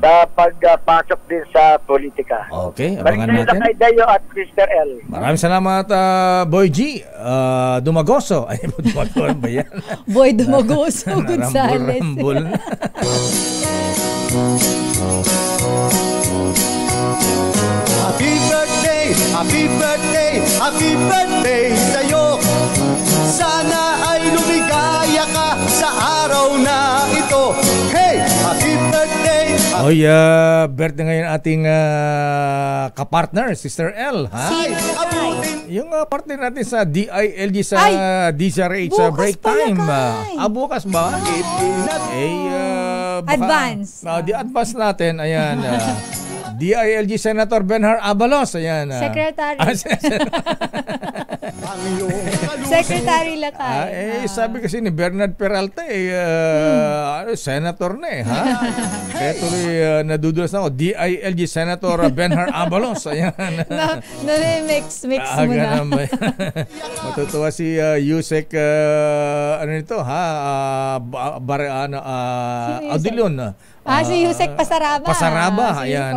sa pagpasok din sa politika. Okay, abangan natin. Kay Dayo at Mr. L. Maraming salamat, Boy G. Dumagoso. Ay, Dumagoso ba yan? Boy Dumagoso Gonzales. Happy birthday, happy birthday, happy birthday sa'yo. Sana ay lumigaya ka sa araw na ito. Hey, happy birthday. Birthday ngayon ating kapartner, Sister L, ha? Yung partner natin sa DILG sa DZRH sa break time. Bukas ba? Advance. Di-advance natin, ayan. DILG Senator Benhar Abalos, ayan. Secretary. Secretary Lakay. Sabi kasi ni Bernard Peralta, senator na ha? Kaya tuloy nadudulas na ako. DILG Senator Benhar Abalos, ayan. Mix mo na. Matutuwa si Yusek, Odilion. Si Yusek Pasaraba. Ayan.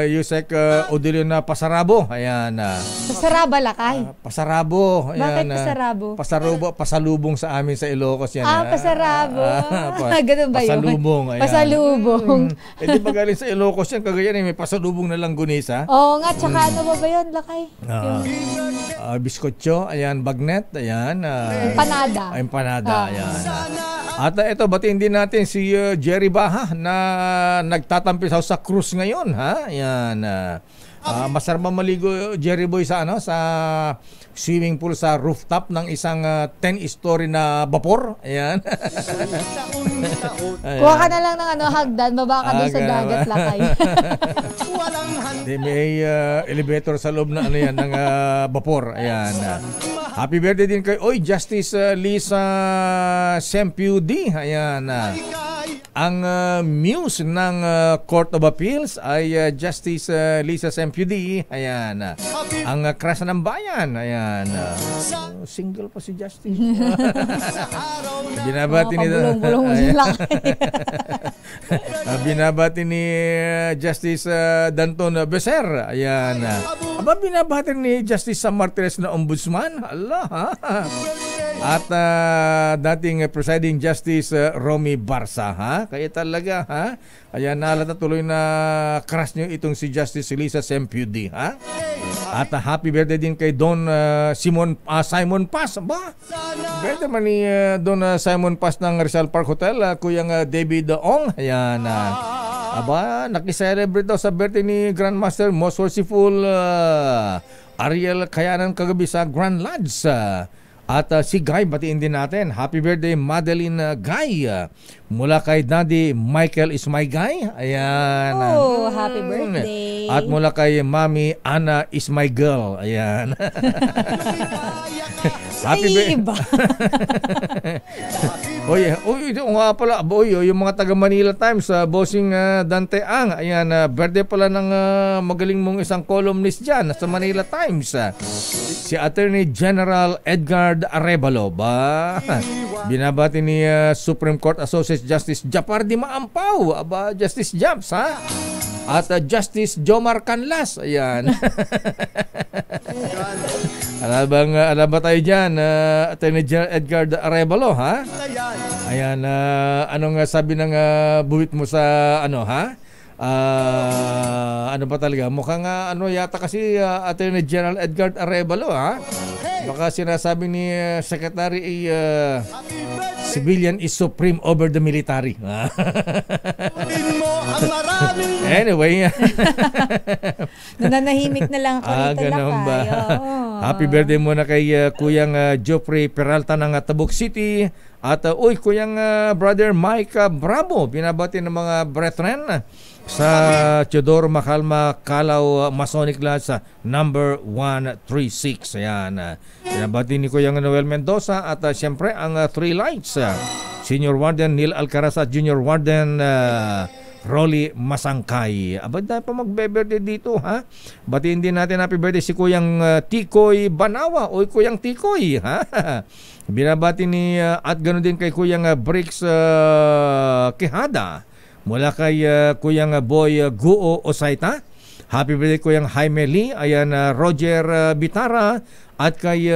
Yusek Odilion na Pasarabo. Ayan. Pasaraba Lakay. Pasarabo. Bakit Ayan. Pasarabo? Pasalubong sa amin sa Ilocos yan. Pasarabo. Ganun ba yun? Pasalubong. Ayan. Pasalubong. Di ba galing sa Ilocos yan? Kagayan may pasalubong na langgunisa. Oo nga, tsaka ano ba yun Lakay? Biskotso. Ayan, bagnet. Ayan. Empanada. Ayan. At ito, batiin din natin si Jerry Baha na nagtatampisaw sa cruise ngayon, ha? Yan. Masarap maligo, Jerry Boy, sa swimming pool sa rooftop ng isang 10-story na vapor. Ayan. Kuha ka na lang ng hagdan, baba ka doon sa dagat Lakay. May elevator sa loob na ng vapor. Ayan. Happy birthday din kay Justice Lisa Sempiudi. Ayan. Ang muse ng Court of Appeals ay Justice Lisa Sempiudi. Ayan. Ang crush ng bayan. Ayan. Single pa si Justice. Binabati nito. Bulong-bulong lang. Binabati ni Justice Danton Becer. Ayan. Aba, binabati ni Justice Sam Martires na ombudsman. Allah, ha? At dating presiding Justice Romy Barsa, ha? Kaya talaga, ha? Ayan, naalata tuloy na crush nyo itong si Justice Lisa Sempudi, ha? At happy birthday din kay Don Simon Paz. Ba? Birthday man ni Don Simon Paz ng Rizal Park Hotel, Kuyang David Ong. Ayan. Aba, nakiselebrate daw sa birthday ni Grandmaster Most Worshipful Ariel Kayanan kagabi sa Grand Lodge. At si Guy, batiin din natin. Happy birthday, Madeline Guy. Mula kay Daddy Michael is my guy. Ayan. Oh, happy birthday. At mula kay Mami Anna is my girl. Ayan. Happy birthday. Oy, nga pala. Boy, yung mga taga Manila Times, bossing Dante Ang. Ayan, birthday pala ng magaling mong isang columnist dyan sa Manila Times. Si Attorney General Edgar Arevalo. Ba? Binabati ni Supreme Court Associate Justice Japar Di Maampaw. Aba, Justice Japs, ha? At Justice Jomar Canlas. Ayan. Alam ba tayo dyan, Attorney General Edgar Arevalo, ha? Ayan, anong sabi ng buwit mo sa ano, ha? Ano ba talaga? Mukhang yata kasi Attorney General Edgar Arevalo, ha? Baka sinasabi ni Secretary civilian is supreme over the military. Anyway. Nananahimik na lang ako dito, Lakay. Happy birthday muna kay Kuyang Geoffrey Peralta ng Tabuk City. At Kuyang brother Mike Bravo. Binabati ng mga brethren sa Teodoro Macalma Calao Masonic Lodge sa number 136. Ayan. Binabati ni Kuyang Noel Mendoza at siyempre ang Three Lights. Senior Warden Neil Alcaraz at Junior Warden Rolly Masangkay. Abad na pa magbe-birthday dito, ha? Batiin din natin happy birthday si Kuyang Tikoy Banawa. Oy, Kuyang Tikoy, ha? Binabati ni at ganoon din kay Kuyang Bricks Quijada. Mula kay Kuyang Boy Guo Osaita. Happy birthday Kuyang Jaime Lee. Ayan, Roger Bitara. At kay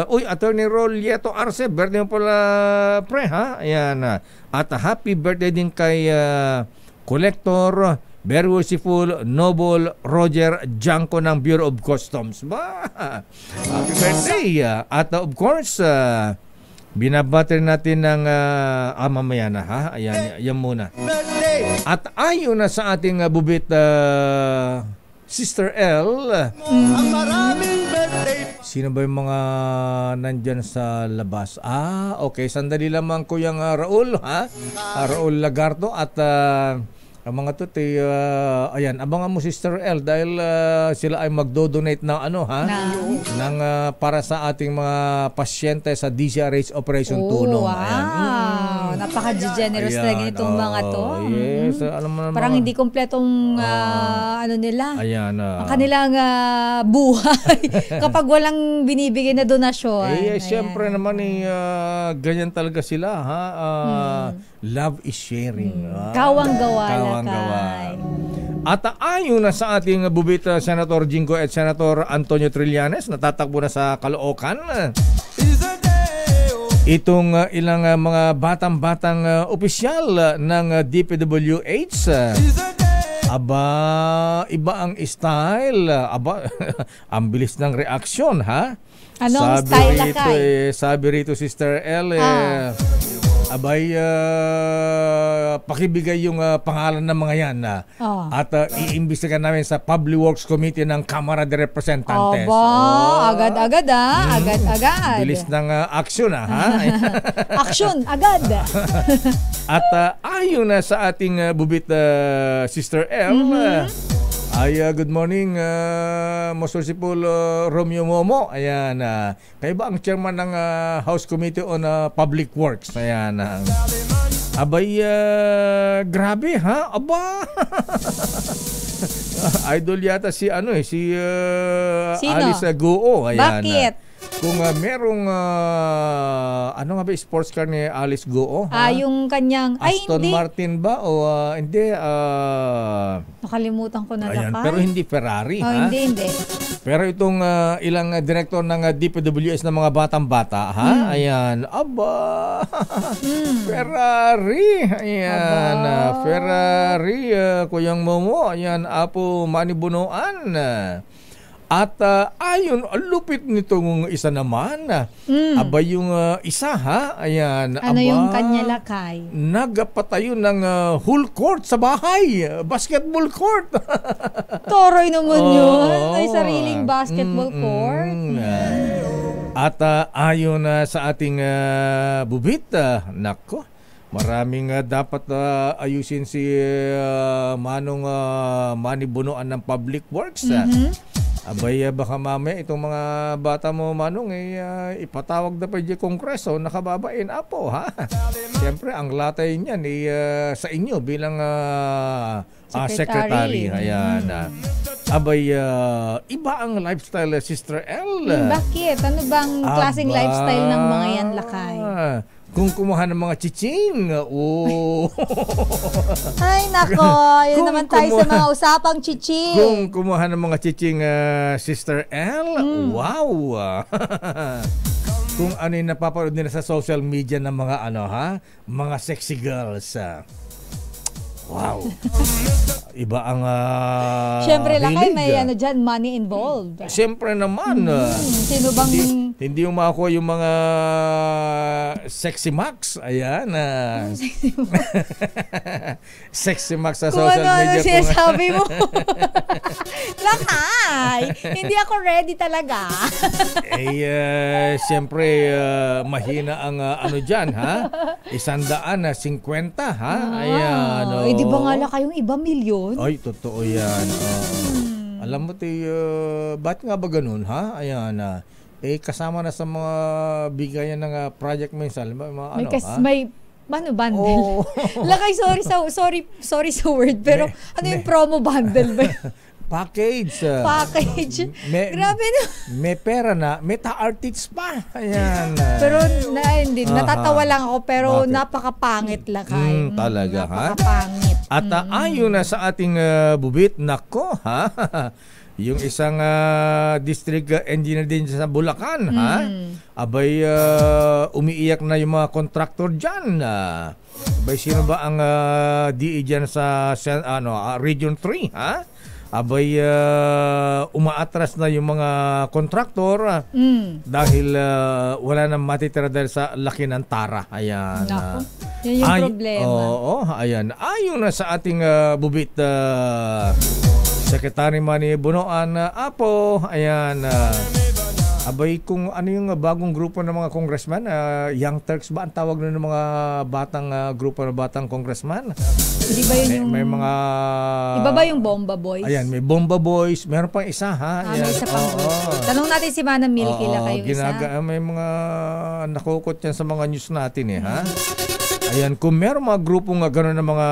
Attorney Rolieto Arce. Birthday mo pala, pre, ha? Ayan. At happy birthday din kay Collector very worshipful Noble Roger Janko ng Bureau of Customs. Ba? Happy birthday. At of course, binabati natin ng mamaya na, ha? Ayan, yan muna. At ayon na sa ating bubit Sister L. Sino ba yung mga nandyan sa labas? Okay. Sandali lamang Kuyang Raul, ha? Raul Lagarto at ang mga tuti, ayan, abangan mo Sister L dahil sila ay magdo-donate ng ng para sa ating mga pasyente sa DCRH Operation Tulong. Wow. Ayan. Napaka-generous talaga itong mga to. Yes, alam mo naman. Parang hindi kompletong nila. Ayan. Ang kanilang buhay kapag walang binibigay na donasyon. Siyempre naman ganyan talaga sila, ha? Love is sharing. Kawang-gawa. At ayon na sa ating bubit Senator Jingo at Senator Antonio Trillanes, natatakbo na sa Caloocan. Itong ilang mga batang-batang opisyal ng DPWH. Iba ang style. Ang bilis ng reaksyon, ha? Anong style, Lakay? Sabi rito Sister L, pakibigay yung pangalan ng mga yan at iimbestigahan namin sa Public Works Committee ng Kamara de Representantes. Agad-agad agad-agad. Bilis ng aksyon ha? Aksyon, agad. At ayon na sa ating bubit Sister L, good morning, Most Worshipful Romeo Momo. Ayan, kayo ba ang chairman ng House Committee on Public Works? Ayan. Grabe, ha? Idol yata si Alice Guo. Ayan. Bakit? kung merong ano nga ba sports car ni Alice Goo? Yung kanyang Aston hindi. Martin ba o hindi? Nakalimutan ko na Ayan, lakay. pero hindi Ferrari, ha? Hindi. Pero itong ilang direktor ng DPWS ng mga batang-bata, ha? Ayan, aba. Ferrari. Ayan, Ferrari, Kuyang Momo. Ayan, Apo Manibunuan. At ayon, lupit nitong isa naman. Aba yung isa, ha? Ayan. Ano yung kanya lakay? Nagpatayo ng whole court sa bahay. Basketball court. Toroy naman yun. May sariling basketball court. At ayon sa ating bubit, nako, maraming dapat ayusin si Manong Manibunuan ng Public Works. Abay, baka mamaya itong mga bata mo, Manong, ipatawag na pa yung Kongreso, nakababain apo, ha? Siyempre, ang latay niyan sa inyo bilang secretary. Ayan. Abay, iba ang lifestyle, Sister L. Bakit? Ano bang klaseng lifestyle ng mga yan lakay? Kung kumuha ng mga chiching, Ay, nako. Yun naman tayo sa mga usapang chiching. Kung kumuha ng mga chiching, Sister L, wow. Kung ano yung napapanood nila sa social media ng mga mga sexy girls. Wow. Iba ang Siyempre lakay, hilig. may dyan, money involved. Siyempre naman. Sino bang... Hindi yung makakuha yung mga sexy max. Ayan. Sexy max sa social media. Kung ano sinasabi mo. Lakay, hindi ako ready talaga. Siyempre, mahina ang dyan, ha? 150, ha? Ayan. Di ba nga lakay yung iba milyon? Ay, totoo yan. Alam mo, ba't nga ba ganun, ha? Ayan. Kasama na sa mga bigayan ng project minsan. May bundle. Lakay, sorry sa word, pero yung promo bundle ba? Package. Grabe na. May pera na, may ta-artits pa. Ayan. Pero natatawa lang ako, pero napakapangit lakay. Talaga, napakapangit. At ayon na sa ating bubit, nako, ha? Yung isang district engineer din sa Bulacan, ha? Abay, umiiyak na yung mga contractor dyan. Abay, sino ba ang DE dyan sa Region 3, ha? Abay, umaatras na yung mga kontraktor dahil wala nang matitira dahil sa laki ng tara. Ayan. Yan yung problema. Ayan. Ayon na sa ating bubit, Secretary Manibunuan, Apo, ayan. Abay, kung ano yung bagong grupo ng mga congressman, Young Turks ba ang tawag ng mga batang grupo ng batang congressman? Hindi ba yun yung... May mga... Iba ba yung Bomba Boys? Ayan, may Bomba Boys. Meron pang isa, ha? May isa pang Tanong natin si Manang Milky lang kayo isa. May mga nakukot yan sa mga news natin, ha? Ayan, kung meron mga grupong gano'n ng mga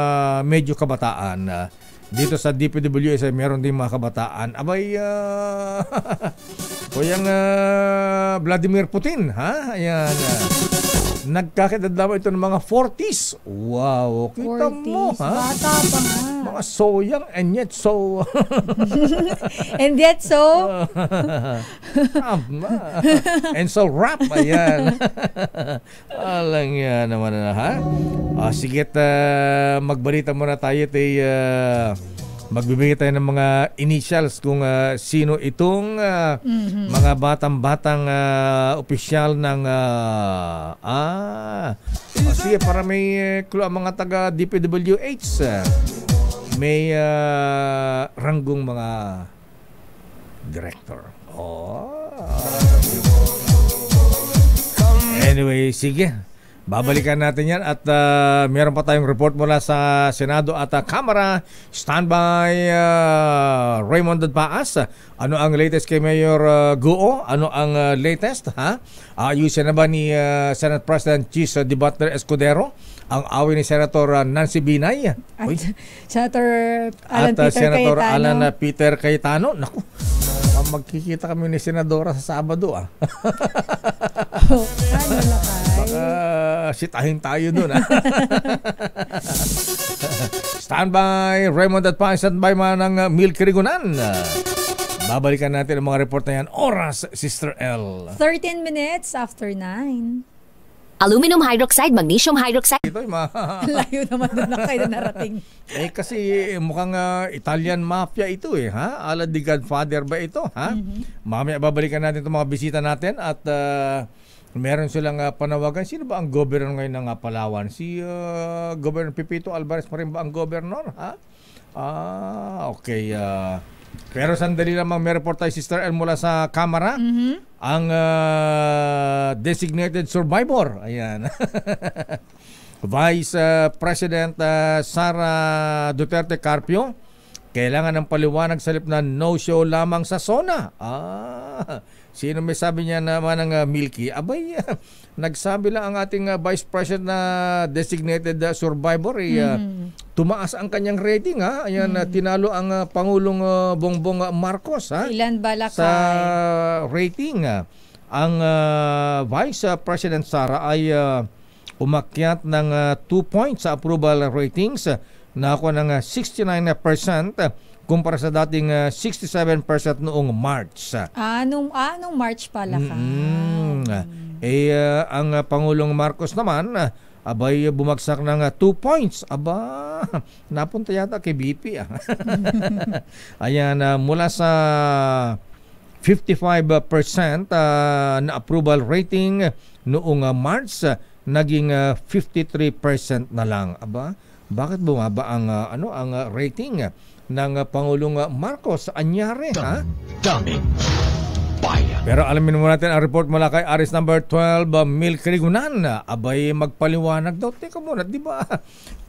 medyo kabataan, dito sa DPWS ay meron din mga kabataan. Abay, kuyang Vladimir Putin, ha? Ayan. Nagkakidadama ito ng mga 40s. Wow, kita 40s, mo, ha? Bata pa nga. Mga so young and yet so... and yet so... and so rap, ayan. Alang yan naman na, ha? Sige, magbalita muna tayo. Magbibigay tayo ng mga initials kung sino itong mga batang-batang opisyal ng sige, para may clue ang mga taga DPWH. May ranggong mga director. Anyway, sige. Babalikan natin yan at meron pa tayong report mula sa Senado at Kamara. Standby, Raymond Paas. Ano ang latest kay Mayor Goo? Ano ang latest? Ayusin na ba ni Senate President Chis De Butler Escudero ang away ni Senator Nancy Binay? Senator Alan Peter Senator Cayetano. Alan Peter Cayetano. Naku, magkikita kami ni Senadora sa Sabado Baka sitahin tayo dun Standby, Raymond at Pa, standby man ng Milky Rigunan. Babalikan natin ang mga report na yan. Oras, Sister L. 13 minutes after 9. Aluminum hydroxide, magnesium hydroxide. Ito Layo naman doon na kayo narating. Kasi mukhang Italian mafia ito ha? Ala di Godfather ba ito, ha? Mamaya babalikan natin itong mga bisita natin at meron silang panawagan. Sino ba ang governor ngayon ng Palawan? Si Governor Pepito Alvarez pa rin ba ang governor, ha? Okay. Pero sandali lamang may report tayo, Sister El, mula sa Kamara. Ang designated survivor. Ayan. Vice President Sara Duterte Carpio, kailangan ng paliwanag sa halip na no-show lamang sa SONA. Sino may sabi niya naman ng Milky? Abay, nagsabi lang ang ating Vice President na designated survivor. Tumaas ang kanyang rating. Ayan, tinalo ang Pangulong Bongbong Marcos. Ilan ba lakay? Sa rating. Ang Vice President Sara ay umakyat ng 2 points sa approval ratings. Nakakuha ng 69% kumpara sa dating 67% noong March. Anong March pala ka? Ang Pangulong Marcos naman, abay bumagsak ng 2 points. Aba, napunta yata kay BP. Ayan, mula sa 55% na approval rating noong March, naging 53% na lang. Aba, bakit bumaba ang rating ng Pangulong Marcos? Anyari, ha? Daming bayan. Pero alamin muna natin ang report mula kay Aris number 12, Milky Rigunan. Abay, magpaliwanag daw. Teka muna, di ba?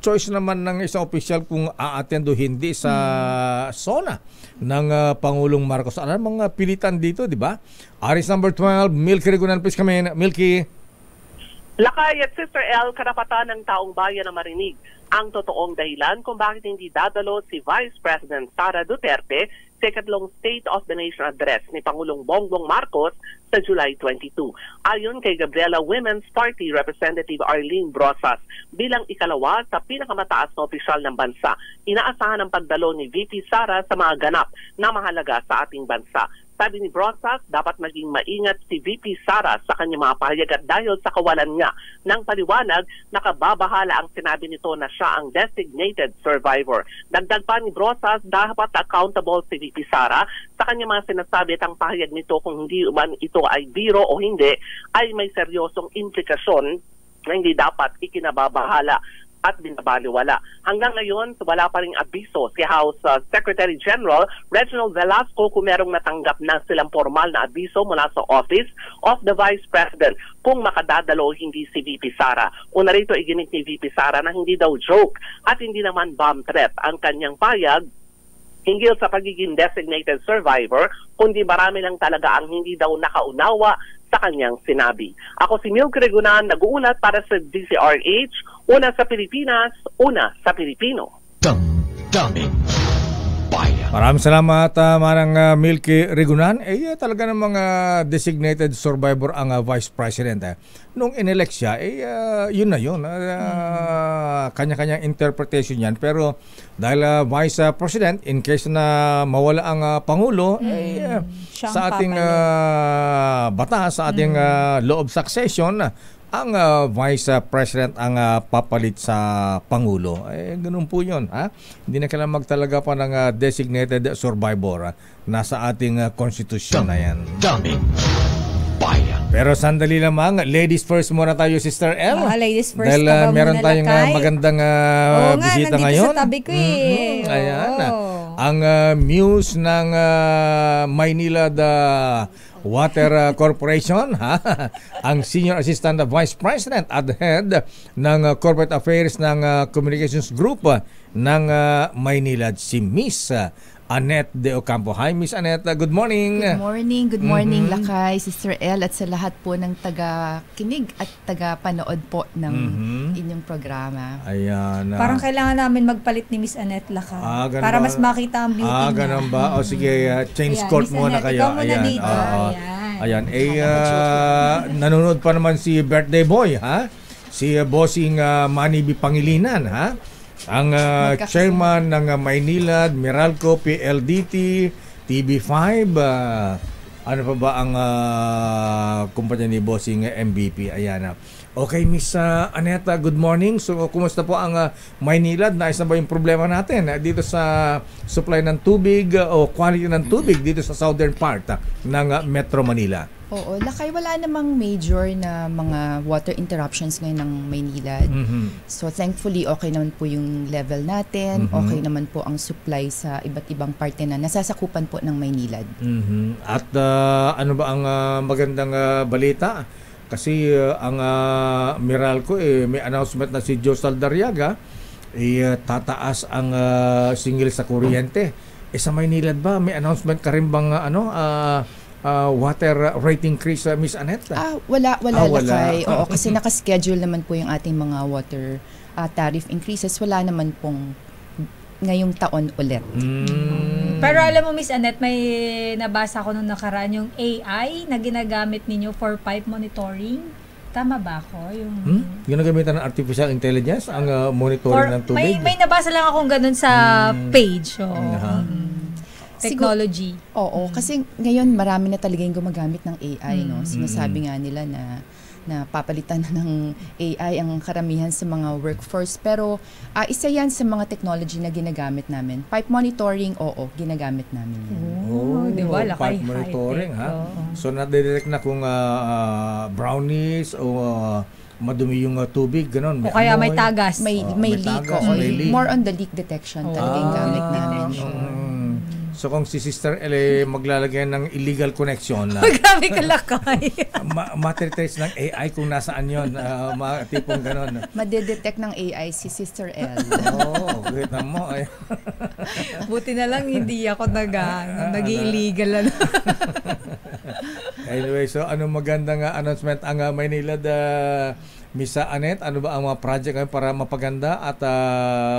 Choice naman ng isang opisyal kung a-attend o hindi sa SONA ng Pangulong Marcos. Ano mga pilitan dito, di ba? Aris number 12, Milky Rigunan, please come in. Milky. Lakay at Sister L, karapatan ng taong bayan na marinig ang totoong dahilan kung bakit hindi dadalo si Vice President Sara Duterte sa ikatlong State of the Nation Address ni Pangulong Bongbong Marcos sa July 22. Ayon kay Gabriela Women's Party Representative Arlene Brosas, bilang ikalawa sa pinakamataas na opisyal ng bansa, inaasahan ang pagdalo ni VP Sara sa mga ganap na mahalaga sa ating bansa. Sabi ni Brosas, dapat maging maingat si VP Sara sa kanyang mga pahayag at dahil sa kawalan niya ng paliwanag, nakababahala ang sinabi nito na siya ang designated survivor. Dagdag pa ni Brosas, dapat accountable si VP Sara sa kanyang mga sinasabi at ang pahayag nito kung hindi man ito ay biro o hindi, ay may seryosong implikasyon na hindi dapat ikinababahala at binabaliwala. Hanggang ngayon, wala pa ring abiso si House Secretary General Reginald Velasco kung merong natanggap na silang formal na abiso mula sa Office of the Vice President kung makadadalo hindi si VP Sara. Una rito, iginit ni VP Sara na hindi daw joke at hindi naman bomb threat ang kanyang payag hinggil sa pagiging designated survivor, kundi marami lang talaga ang hindi daw nakaunawa sa kanyang sinabi. Ako si Milky Rigunan, nag-uulat para sa DCRH, una sa Pilipinas, una sa Pilipino. Daming bayan. Maraming salamat, Manang Milky Rigunan. Talaga ng mga designated survivor ang Vice President. Nung inelect siya, yun na yun. Kanya-kanyang interpretation yan. Pero dahil Vice President, in case na mawala ang Pangulo, sa ating batas, sa ating law of succession, ang Vice President ang papalit sa Pangulo. Ganun po yun. Hindi na kailangan magtalaga pa ng designated survivor. Nasa ating konstitusyon na yan. Daming bayan. Pero sandali lamang, ladies first muna tayo, Sister L. Ladies first. Dahil meron tayong magandang bisita ngayon. Sa tabi ko Ayan. Ang muse ng Maynila Water Corporation, ang Senior Assistant Vice President at Head ng Corporate Affairs ng Communications Group ng Maynila, si Miss Annette De Ocampo. Hi, Miss Annette. Good morning. Good morning, Lakay, Sister El, at sa lahat po ng taga-kinig at taga-panood po ng inyong programa. Ayan. Parang kailangan namin magpalit ni Miss Annette Lakay. Para mas makita ang beauty niya. Ganun ba? O sige, change court muna kayo. Ikaw muna dito. Ayan. Nanonood pa naman si Birthday Boy, ha? Si Bossing Manny B. Pangilinan, ha? Ang chairman ng Maynilad, Meralco, PLDT, TV5, ano pa ba ang kumpanya ni Bossing MVP? Ayan. Okay, Miss Annette, good morning. So, kumusta po ang Maynilad? Naayos na ba yung problema natin dito sa supply ng tubig o quality ng tubig dito sa southern part ng Metro Manila? Oo, Lakay, wala namang major na mga water interruptions ngayon ng Maynilad. So thankfully, okay naman po yung level natin, okay naman po ang supply sa iba't ibang parte na nasasakupan po ng Maynilad. At ano ba ang magandang balita? Kasi ang Meralco, may announcement na si Joe Saldariaga, tataas ang singil sa kuryente. Sa Maynilad ba, may announcement ka rin bang water rate increase, Miss Annette? Wala. Lakay. Oo, kasi nakaschedule naman po yung ating mga water tariff increases. Wala naman pong ngayong taon ulit. Pero alam mo, Miss Annette, may nabasa ko nung nakaraan yung AI na ginagamit ninyo for pipe monitoring. Tama ba ako? Ginagamitan ng artificial intelligence ang monitoring ng tubig? May nabasa lang akong ganun sa page. Technology. Oo, kasi ngayon marami na talaga yung gumagamit ng AI, no? Sinasabi nga nila na papalitan na ng AI ang karamihan sa mga workforce, pero isa yan sa mga technology na ginagamit namin. Pipe monitoring, ginagamit namin yan. Di ba? Pipe monitoring, ha? So nade-detect na kung brownies o madumi yung tubig, ganun. O kaya may tagas. May leak. More on the leak detection talaga yung gamit namin. So kung si Sister L maglalagay ng illegal connection, grabe ka, Lakay. matritrace ng AI kung nasaan yun, tipong gano'n. Madedetect ng AI si Sister L. Kita mo. Buti na lang hindi ako nag-illegal. Anyway, so anong magandang announcement ang Maynilad, Miss Annette? Ano ba ang mga project para mapaganda at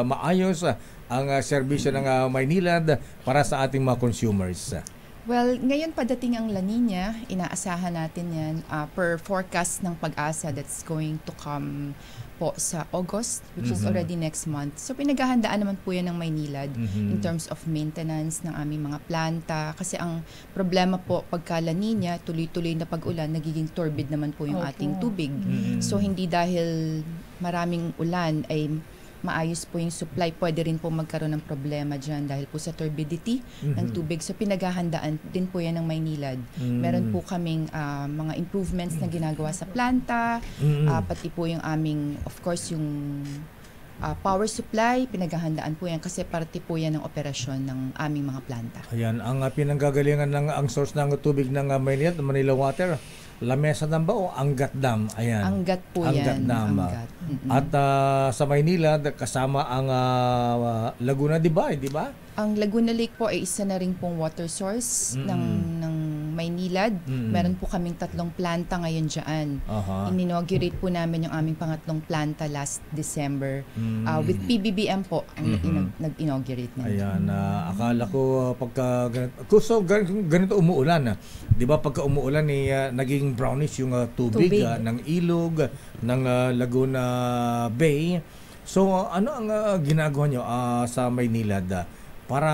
maayos ang serbisyo ng Maynilad para sa ating mga consumers? Well, ngayon padating ang La Nina, inaasahan natin yan per forecast ng Pag-asa that's going to come po sa August, which is already next month. So pinaghahandaan naman po yan ng Maynilad in terms of maintenance ng aming mga planta. Kasi ang problema po pagka La Nina, tuloy-tuloy na pag-ulan, nagiging turbid naman po yung ating tubig. So hindi dahil maraming ulan ay maayos po yung supply, pwede rin po magkaroon ng problema dyan dahil po sa turbidity ng tubig. So pinaghahandaan din po yan ng Maynilad. Meron po kaming mga improvements na ginagawa sa planta, pati po yung aming, of course, yung power supply, pinaghahandaan po yan kasi parte po yan ng operasyon ng aming mga planta. Ayan, ang pinanggagalingan ng ang source ng tubig ng Maynilad, Manila Water, La Mesa Dam ba o Angat Dam? Ayan. Angat po Angat yan. Dam. At sa Maynila, kasama ang Laguna, di ba? Ang Laguna Lake po ay isa na rin pong water source ng Maynilad. Meron po kaming 3 planta ngayon dyan. In-inaugurate po namin yung aming pangatlong planta last December. With PBBM po ang nag-inaugurate na. Ayan, akala ko pagka ganito umuulan. Di ba pagka umuulan naging brownish yung tubig. Ng ilog, ng Laguna Bay. So ano ang ginagawa nyo sa Maynilad para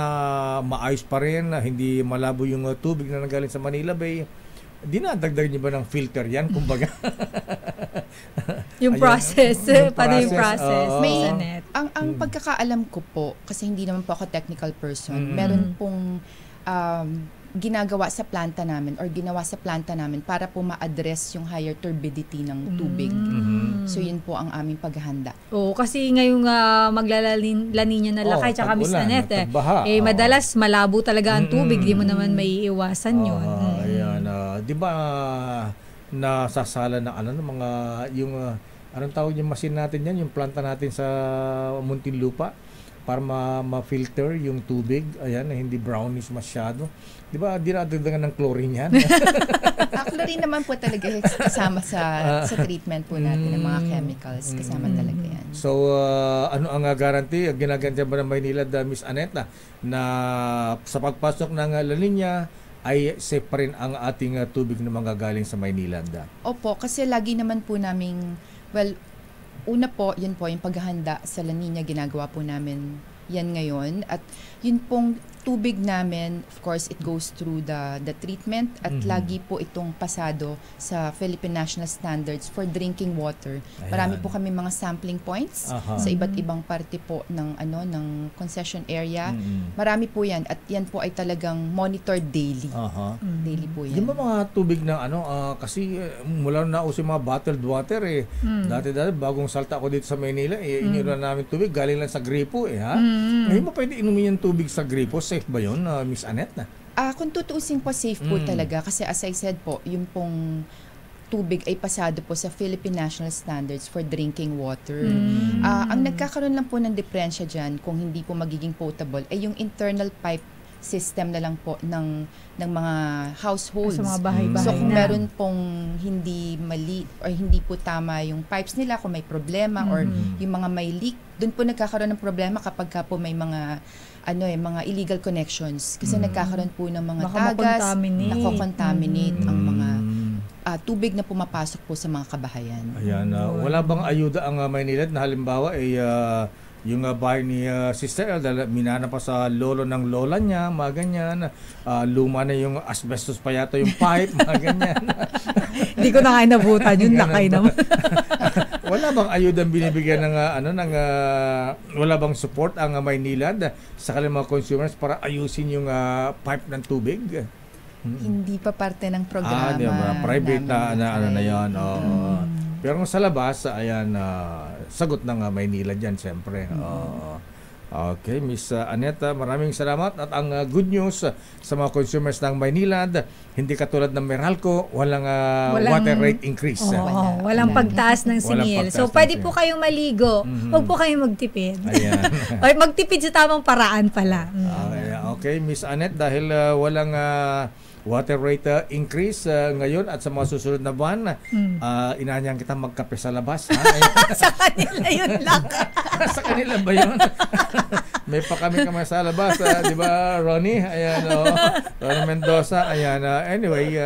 maayos pa rin, hindi malabo yung tubig na nanggaling sa Manila Bay? Dinadagdag niyo ba ng filter yan, kumbaga? Yung process, paano yung process? Ang pagkakaalam ko po, kasi hindi naman po ako technical person, meron pong ginagawa sa planta namin or ginawa sa planta namin para po ma-address yung higher turbidity ng tubig. So yun po ang aming paghahanda. Kasi ngayong La Nina na Lakay tsaka Miss Annette, madalas malabo talaga ang tubig, di mo naman may iwasan yun. Ayan, di ba nasasala ng mga yung anong tawag yung machine natin yan, yung planta natin sa Muntinlupa? para ma-filter yung tubig, ayan, na hindi brownish masyado. Di ba, dinadagdagan ng chlorine yan? Chlorine naman po talaga kasama sa treatment po natin ng mga chemicals. Kasama talaga yan. So, ano ang guarantee? Ginagantiyan ba ng Maynilad, Miss Annette, na sa pagpasok ng La Nina, ay safe pa rin ang ating tubig na manggagaling sa Maynilad? Opo, kasi lagi naman po naming, una po, yun po, yung paghahanda sa La Nina, ginagawa po namin yan ngayon. At yun pong tubig namin, of course, it goes through the treatment at lagi po itong pasado sa Philippine National Standards for Drinking Water. Ayan. Marami po kami mga sampling points sa iba't ibang parte po ng ng concession area. Marami po yan at yan po ay talagang monitored daily. Daily po yan. Yung mga tubig ng kasi mula na uso mga bottled water Dati bagong salta ako dito sa Maynila iniulan namin tubig galing lang sa gripo Ngayon mo pwede inumin yung tubig sa gripo. Safe ba yun, Miss Annette? Kung tutuusin po, safe po talaga. Kasi as I said po, yung pong tubig ay pasado po sa Philippine National Standards for Drinking Water. Ang nagkakaroon lang po ng diferensya dyan, kung hindi po magiging potable, ay yung internal pipe system na lang po ng mga households. Sa mga bahay-bahay So kung meron pong hindi mali or hindi po tama yung pipes nila, kung may problema or yung mga may leak, doon po nagkakaroon ng problema kapag ka po may mga mga illegal connections. Kasi nagkakaroon po ng mga tagas, nako-contaminate ang mga tubig na pumapasok po sa mga kabahayan. Ayan, wala bang ayuda ang Maynilad na halimbawa yung bahay ni Sister El, minana pa sa lolo ng lola niya, mga ganyan. Luma na yung asbestos pa yata yung pipe, mga ganyan. Hindi ko na kayo nabutan yun, lakay naman. Wala bang ayudang binibigyan ng wala bang support ang Maynilad sa kanilang mga consumers para ayusin yung pipe ng tubig? Hindi pa parte ng programa. Private na yan. Pero kung sa labas, ayan, sagot ng Maynilad dyan, siyempre. Okay, Miss Annette, maraming salamat. At ang good news sa mga consumers ng Maynilad, hindi katulad ng Meralco, walang water rate increase. Walang pagtaas ng singil. So, pwede po kayong maligo. Huwag po kayong magtipid. O, magtipid sa tamang paraan pala. Okay, Miss Annette, dahil walang water rate increase ngayon at sa mga susunod na buwan, inanyang kita magkape sa labas. Sa kanila yun lang. Sa kanila ba yun? May pa kami sa labas, di ba, Ronnie? Ayan, Ronnie Mendoza. Ayan, anyway,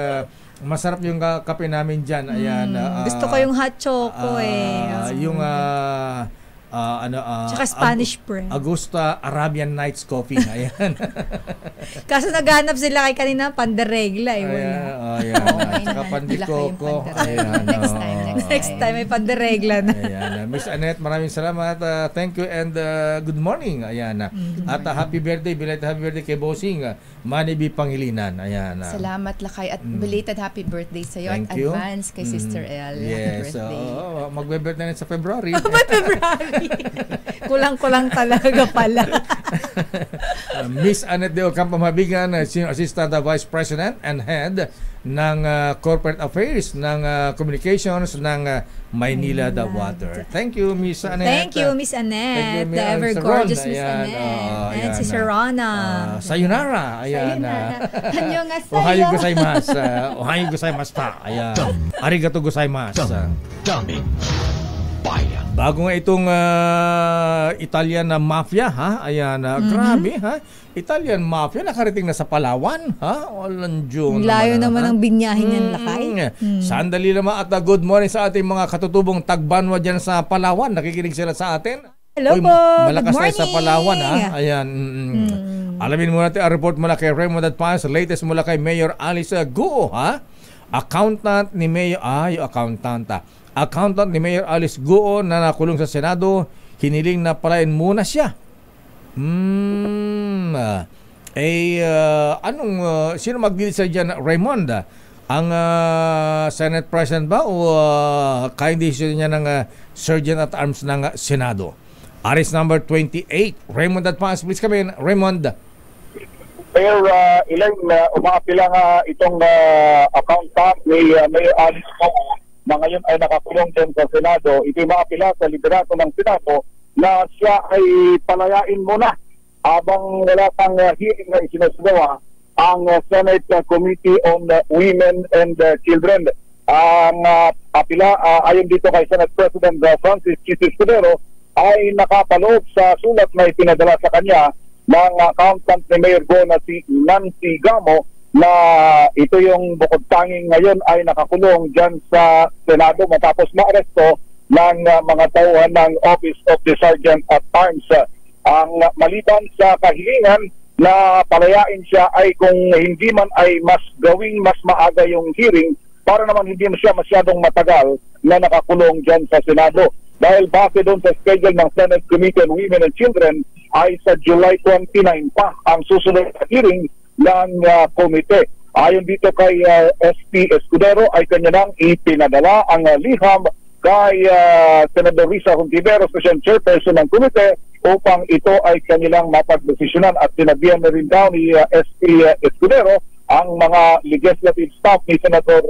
masarap yung kape namin dyan. Ayan, gusto ko yung hot choco yung tsaka Spanish bread. Augusta Arabian Nights Coffee. Ayan. Kaso naghanap sila kay kanina panderegla Tsaka pandikoko. Next time may panderegla na. Ayan. Miss Annette, maraming salamat. Thank you and good morning. Ayan. At happy birthday, belated happy birthday kay Bossing Manny B. Pangilinan. Ayan. Salamat Lakay at belated happy birthday sa iyo at advance kay Sister El. Yes. Magbe-birthday na sa February. February. Kulang-kulang talaga pala. Miss Annette de Ocampo Mabigan, Assistant Vice President and Head ng Corporate Affairs ng Communications ng Maynilad Water. Thank you, Miss Annette. Thank you, Miss Annette. The ever gorgeous Miss Annette. And si Sir Rona. Sayonara. Ayan. Annyeonghaseyo. Ohayo gozaimasu. Ohayo gozaimasu ta. Ayan. Arigato gozaimasu. Daming bayan. Bago nga itong Italian na mafia, Ayan, grabe, Italian mafia, nakarating na sa Palawan, Walang Diyon. Layo naman ang binyahin yan, Lakay. Sandali naman at good morning sa ating mga katutubong tagbanwa dyan sa Palawan. Nakikinig sila sa atin. Hello po. Malakas tayo sa Palawan, Ayan. Alamin muna natin ang report mula kay Raymond Advance, latest mula kay Mayor Alice Guo, Accountant ni Mayor, yung accountant ni Mayor Alice Guo na nakulong sa Senado, hiniling na palain muna siya. Sino mag-decide dyan, Raymond? Ang Senate President ba o kayang decision niya ng Sergeant at Arms ng Senado? Aris number 28. Raymond Advance, please come in. Raymond. Mayor, ilan umaapila nga itong accountant ni Mayor Alice Guo na ngayon ay nakakulong din sa Senado. Ito'y maapila sa liderato ng Senado na siya ay palayain muna habang wala pang hearing na isinasagawa ang Senate Committee on Women and Children. Ang apila ayon dito kay Senate President Francis Chis Escudero ay nakapaloob sa sulat na ipinadala sa kanya ng accountant ni Mayor Go na si Nancy Gamo na ito yung bukod tanging ngayon ay nakakulong dyan sa Senado matapos maaresto ng mga tauhan ng Office of the Sergeant at Arms. Ang maliban sa kahilingan na palayain siya ay kung hindi man ay mas gawing mas maaga yung hearing para naman hindi siya masyadong matagal na nakakulong dyan sa Senado. Dahil base doon sa schedule ng Senate Committee on Women and Children ay sa July 29 pa ang susunod na hearing ng komite. Ayon dito kay SP Escudero ay kanya nang ipinadala ang liham kay Senador Risa Hontiveros, President Chairperson ng komite, upang ito ay kanilang mapagdesisyonan at sinabihan na rin daw ni SP Escudero ang mga legislative staff ni Senador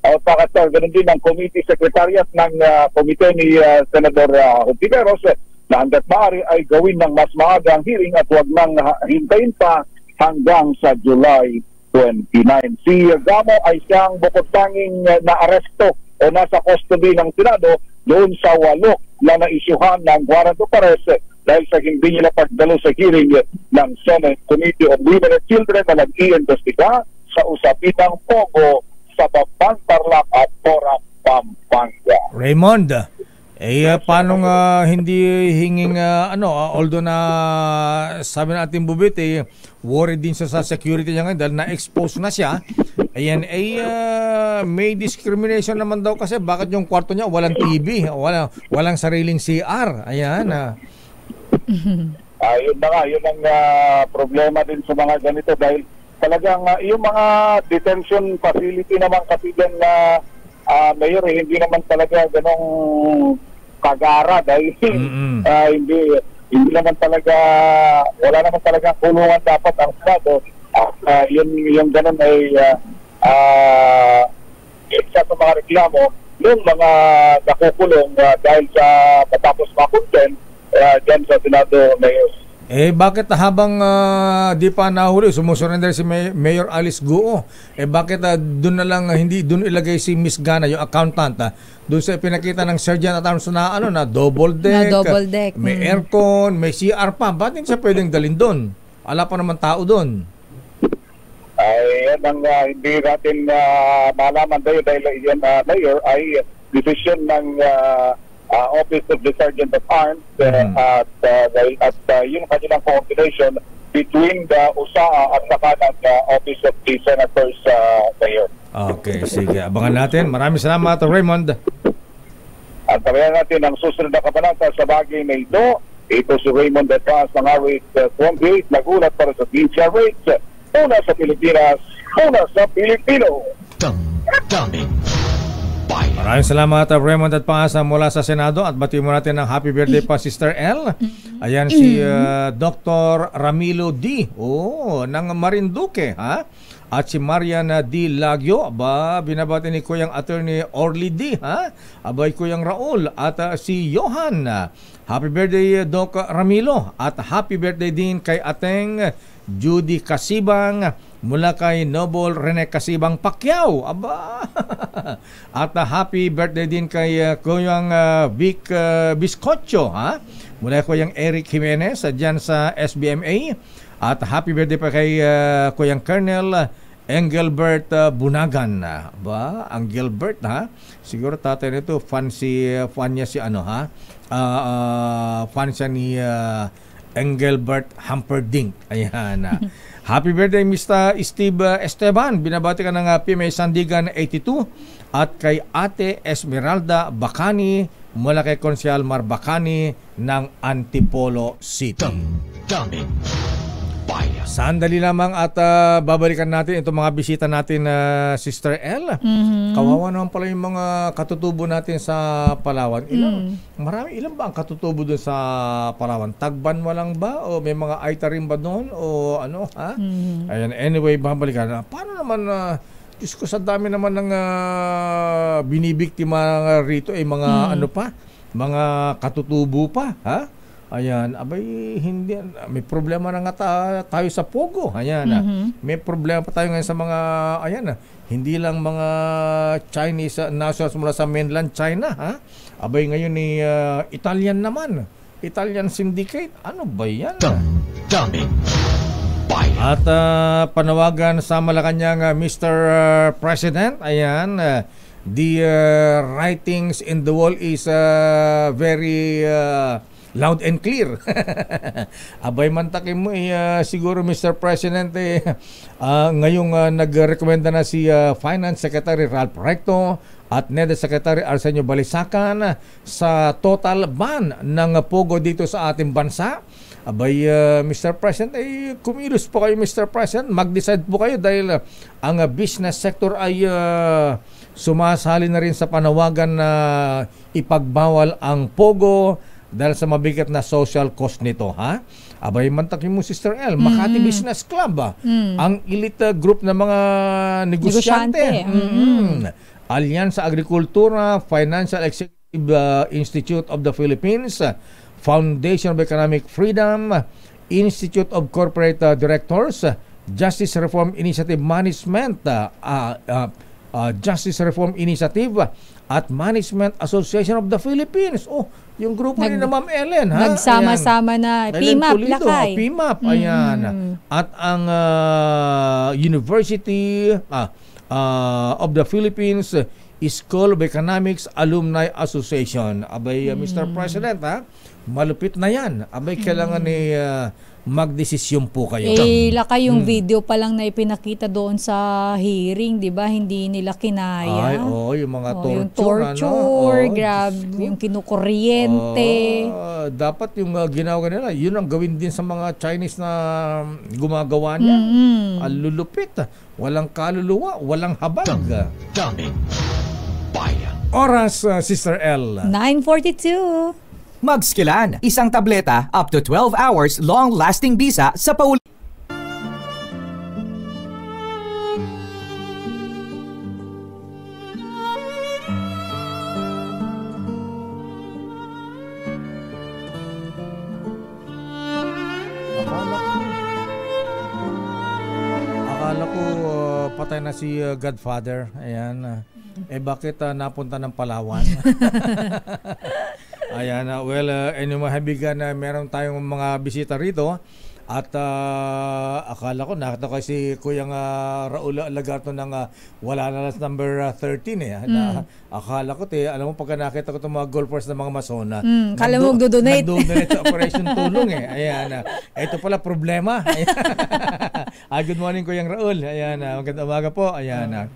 Pacasar, ganun din ang committee secretariat ng komite ni Senador Hontiveros na hanggat maaari ay gawin ng mas maaga ang hearing at huwag nang hintayin pa hanggang sa July 29. Si Gamo ay siyang bukod tanging na-aresto o nasa custody ng Senado doon sa 8 na naisyuhan ng warrant of arrest dahil sa hindi nila pagdalo sa hearing ng Senate Committee on Women and Children na nag-iimbestiga sa usapin ng Pogo sa Bambang, Tarlac at Porac, Pampanga. Raymond, paano nga hindi hinging although na sabi natin Bubit worried din siya sa security niya ngayon dahil na-expose na siya. Ayan, may discrimination naman daw kasi bakit yung kwarto niya walang TV, walang sariling CR. Ayan. Yun na nga, yun ang problema din sa mga ganito dahil talagang yung mga detention facility naman kasi din na mayor hindi naman talaga ganong kagara dahil hindi naman talaga wala naman talaga kulungan dapat ang Senado. Yung ganun ay isa sa mga reklamo yung mga nakukulong dahil sa matapos makunten dyan sa Senado, Mayor. Bakit habang di pa nahuli, sumusurrender si Mayor Alice Guo, bakit doon na lang, hindi doon ilagay si Miss Gana, yung accountant, doon sa pinakita ng Sergeant at Arms na, na double deck, may aircon, may CR pa, bakit hindi siya pwedeng dalhin doon? Wala pa naman tao doon. Yan ang hindi natin malaman dahil yan, Mayor, ay decision ng Office of the Sergeant at Arms at yung kanilang coordination between the USAA at saka ng Office of the Senators, Mayor. Okay, sige. Abangan natin. Maraming salamat, Raymond. At sabayan natin ang susunod na kabanata sa bagay na ito. Ito si Raymond Depas ng RH 28, nagulat para sa DCRH. Una sa Pilipinas, una sa Pilipino. Damdamin Bayan. Maraming salamat, Raymond at Pangasa mula sa Senado at bati mo natin ng happy birthday pa, Sister L. Ayan si Dr. Ramilo D. Ng Marinduque, ha? At si Marian D. Lagyo, binabati ni Kuyang Attorney Orly D. Ha? Abay Kuyang Raul at si Johan. Happy birthday, Doc Ramilo. At happy birthday din kay Ateng Judy Kasibang mula kay Noble Rene Kasibang Pacquiao. At happy birthday din kay Kuyang Vic Biscocho, ha? Mula Kuyang Eric Jimenez dyan sa SBMA. At happy birthday pa kay Kuyang Colonel Engelbert Bunagan. Ang Gilbert, ha? Siguro tatay nito fan niya si fan siya ni Engelbert Humperdinck. Ayan. Happy birthday, Mr. Steve Esteban. Binabati ka ng PMA Sandigan 82. At kay Ate Esmeralda Bacani mula kay Konsyal Mar Bacani ng Antipolo City. Damdamin Bayan. Sandali lamang at babalikan natin itong mga bisita natin, Sister L. Kawawa naman pala yung mga katutubo natin sa Palawan. Ilan ba ang katutubo doon sa Palawan? Tagban walang ba? O may mga Aita rin ba doon? O ano? Ha? Ayan, anyway, babalikan. Paano naman, Diyos ko, sa dami naman ng binibiktima rito, mga ano pa? Mga katutubo pa, ha? Ayan, abay, hindi, may problema na nga tayo sa Pogo. Ayan, may problema pa tayo ngayon sa mga, ayan, hindi lang mga Chinese nationals mula sa mainland China, ha? Abay, ngayon ni Italian naman. Italian syndicate. Ano ba yan? Daming bayan. At panawagan sa Malacanang Mr. President, ayan, the writings in the wall is very loud and clear. Abay, mantakin mo siguro Mr. President ngayong nagrekomenda na si Finance Secretary Ralph Recto at NEDA Secretary Arsenio Balisacan sa total ban ng Pogo dito sa ating bansa. Abay, Mr. President, kumilos po kayo, Mr. President. Mag-decide po kayo dahil ang business sector ay sumasali na rin sa panawagan na ipagbawal ang Pogo dahil sa mabigat na social cost nito, ha? Abay, mantakin mo, Sister El, Makati Business Club, ang elite group ng mga negosyante. Alyansa Agrikultura, Financial Executive Institute of the Philippines, Foundation of Economic Freedom, Institute of Corporate Directors, Justice Reform Initiative Management, Justice Reform Initiative, at Management Association of the Philippines. Oh, yung grupo ni na Ma'am Ellen, ha? Nagsama-sama na. PMAP, Lakay. PMAP, ayan. At ang University of the Philippines School of Economics Alumni Association. Abay, Mr. President, ha? Malupit na yan. Abay, kailangan ni magdesisyon po kayo. Lakay yung video pa lang na ipinakita doon sa hearing, di ba? Hindi nila kinaya. Ay, yung mga torture. Yung torture, grabe, yung kinukuryente. Dapat yung ginawa nila, yun ang gawin din sa mga Chinese na gumagawa niya. Ang lulupit. Walang kaluluwa, walang habag. Daming bayan. Oras, Sister L. 9:42. Magskilan, isang tableta up to 12 hours long-lasting bisa sa paulit. Akala ko patay na si Godfather. Ayan. Bakit napunta ng Palawan? Ayan, mahabigan na meron tayong mga bisita rito at akala ko nakita ko si Kuyang Raul Lagarto ng wala na number 13 na, akala ko alam mo pagka nakita ko itong mga golfers ng mga Masona kala mo magdodonate sa Operation Tulong ayan, ito pala problema. Good morning Kuyang Raul, ayan, magandang umaga po, ayan,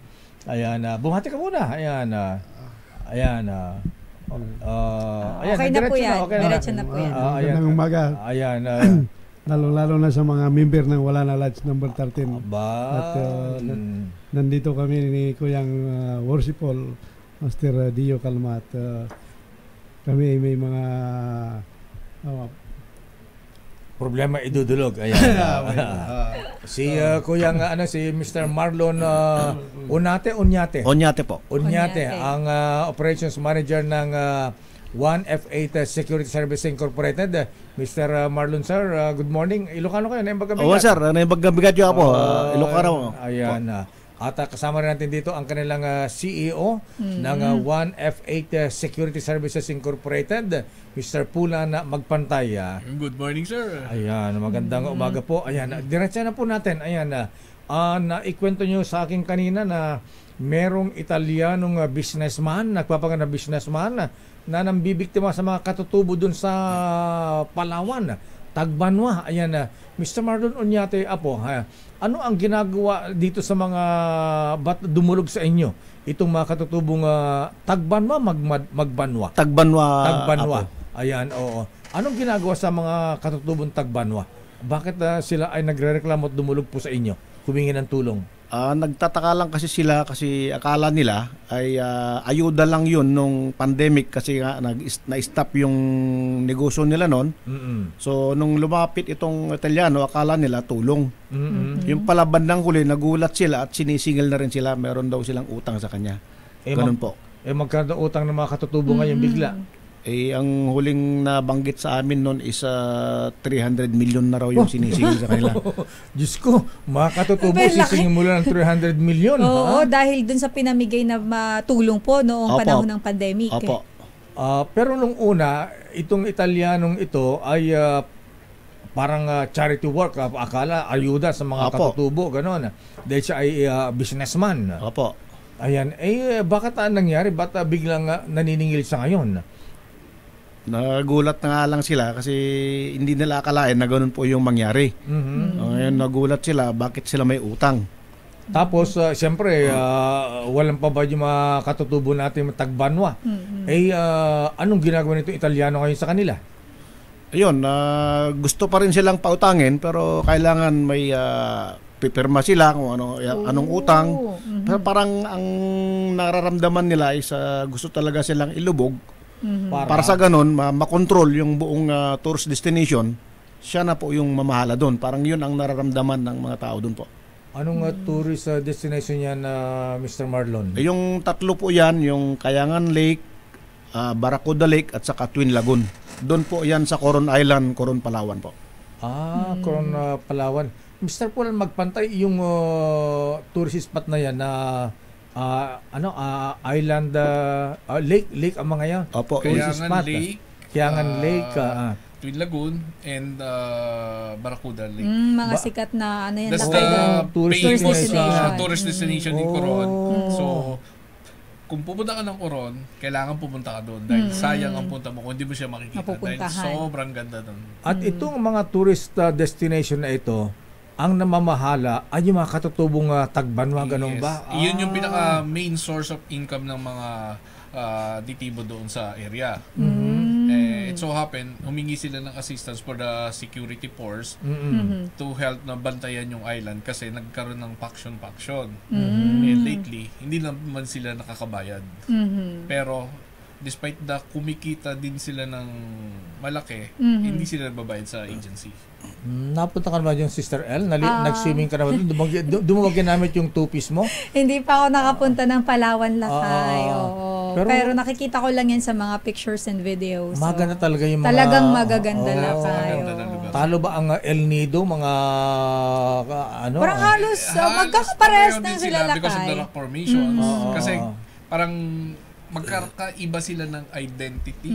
bumati ka muna, ayan, okay na po yan. Diretso na po yan. Magandang umaga. Ayan. Lalo na sa mga member ng Wala na Lodge number 13. At nandito kami ni Kuyang Worshipful, Master Dio Calma. At kami may mga problema idudulog. Ayan. Si Kuyang si Mr. Marlon Unyate po. Unyate, ang operations manager ng 1F8 Security Service Incorporated. Mr. Marlon, sir, good morning. Ilocano kayo, Naimbaga-Bigat. Oo, sir, Naimbaga-Bigat yun po. Ilocano. Ayan. At kasama rin natin dito ang kanilang CEO ng 1F8 Security Services Incorporated, Mr. Pulan Magpantay. Good morning, sir. Ayan, magandang umaga po. Ayan, diretso na po natin. Ayan, naikwento nyo sa akin kanina na merong Italianong businessman, nagpapagana businessman na nambibiktima sa mga katutubo dun sa Palawan, Tagbanwa. Ayan, Mr. Marlon Unyate, ano ang ginagawa dito sa mga dumulog sa inyo? Itong mga katutubong Tagbanwa, Magbanwa? Tagbanwa. Ayan, oo. Anong ginagawa sa mga katutubong Tagbanwa? Bakit sila ay nagrereklamo at dumulog po sa inyo? Humingi ng tulong? Nagtataka lang kasi sila kasi akala nila ay ayuda lang yun nung pandemic kasi nga na-stop yung negosyo nila noon. So nung lumapit itong Italiano, akala nila tulong. Yung pala bandang huli, nagulat sila at sinisingil na rin sila. Meron daw silang utang sa kanya. Ganun po. Magkano utang ng mga katutubo ngayon bigla? Ang huling nabanggit sa amin noon is 300 million na raw yung sinisingil sa kanila. Diyos ko, mga katutubo, sisingin mo lang ng 300 million. Oo, dahil dun sa pinamigay na tulong po noong panahon ng pandemic. Opo. Pero nung una, itong Italianong ito ay parang charity work. Akala, ayuda sa mga katutubo, gano'n. Dahil siya ay businessman. Opo. Ayan, bakit nangyari? Ba't biglang naniningil sa ngayon? Nagulat na nga lang sila kasi hindi nila akalain na ganun po yung mangyari. Ngayon nagulat sila, bakit sila may utang? Tapos, siyempre, walang pa ba yung mga katutubo natin tagbanwa? Anong ginagawa nito Italiano ngayon sa kanila? Ayun, gusto pa rin silang pautangin pero kailangan may pipirma sila kung anong utang. Pero parang ang nararamdaman nila is gusto talaga silang ilubog. Para sa ganun, makontrol yung buong tourist destination, siya na po yung mamahala doon. Parang yun ang nararamdaman ng mga tao doon po. Anong tourist destination yan, Mr. Marlon? Yung tatlo po yan, yung Kayangan Lake, Barracuda Lake at saka Twin Lagoon. Doon po yan sa Coron Island, Coron, Palawan po. Coron, Palawan. Mr. Paul, magpantay yung tourist spot na yan na island lake ang mga yan. Opo. Kayangan Lake, Twin Lagoon and Barracuda Lake. Mga sikat na yan. That's the tourist destination in Coron. So kung pupunta ka ng Coron, kailangan pupunta ka doon dahil sayang ang punta mo kung hindi mo siya makikita dahil sobrang ganda doon. At itong mga tourist destination na ito, ang namamahala ay yung mga katutubong tagbanwa, ganun ba? Iyon yung pinaka main source of income ng mga ditibo doon sa area. It so happen, humingi sila ng assistance for the security force to help na bantayan yung island kasi nagkaroon ng faction. Lately, hindi naman sila nakakabayad. Pero despite the kumikita din sila ng malaki, hindi sila nagbabayad sa agency. Napunta ka naman yung Sister L? Nag-swimming ka naman doon? Doon mo ginamit yung two-piece mo? Hindi pa ako nakapunta ng Palawan, Lakay. Pero nakikita ko lang yan sa mga pictures and videos. Maganda talaga yung mga... Talagang magaganda, Lakay. Talo ba ang El Nido? Mga parang halos magkakapares na sila, Lakay. Because of the rock formations. Kasi parang magkakaiba sila ng identity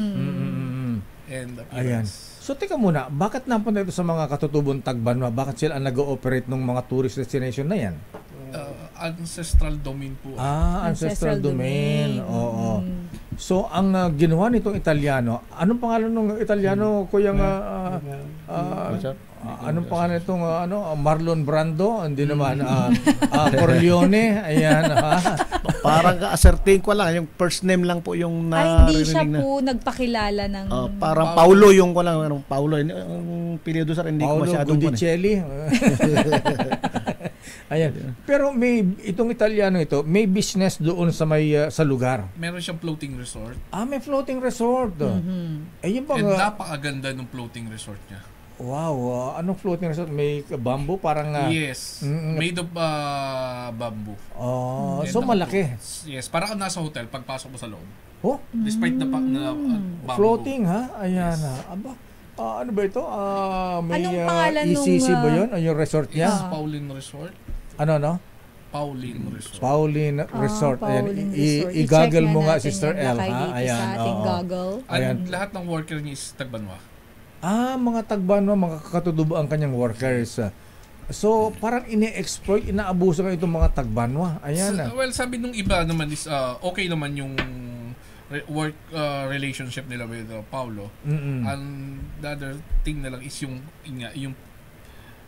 and appearance. So teka muna, bakit napunta ito sa mga katutubong tagbanwa? Bakit sila ang nag-ooperate ng mga tourist destination na yan? Ancestral domain po. Ancestral domain. Oo. So ang ginawa nitong Italiano, anong pangalan ng Italiano, Kuya anong pangalan itong Marlon Brando? Hindi naman Corleone. Ayan. Parang ka-ascertain ko lang, yung first name lang po yung hindi siya po nagpakilala ng parang Paulo yung ko lang, Paulo yung apelyido sa hindi ko masyadong Gudicelli. Ayan. Pero itong Italiano ito, may business doon sa sa lugar. Meron siyang floating resort. May floating resort. And napakaganda ng floating resort niya. Wow, anong floating resort? May bamboo parang yes, made of bamboo. So malaki. Yes, parang nasa hotel pagpasok mo sa loob. Despite na bamboo. Floating Ayan Aba. Ano ba ito? May anong pangalan ECC ba 'yon? Yung resort niya? Yes, Pauline Resort. Ano? Pauline Resort. Pauline Resort. Ayan, i-goggle mo nga, Sister L, Ayan. Ayan. Lahat ng worker niya is tagbanwa. Mga tagbanwa, mga katutubo ang kanyang workers. So, parang ini-exploit, inaabuso ka itong mga tagbanwa. Ayan. Well, sabi nung iba naman is okay naman yung work relationship nila with Paulo. And the other thing na lang is yung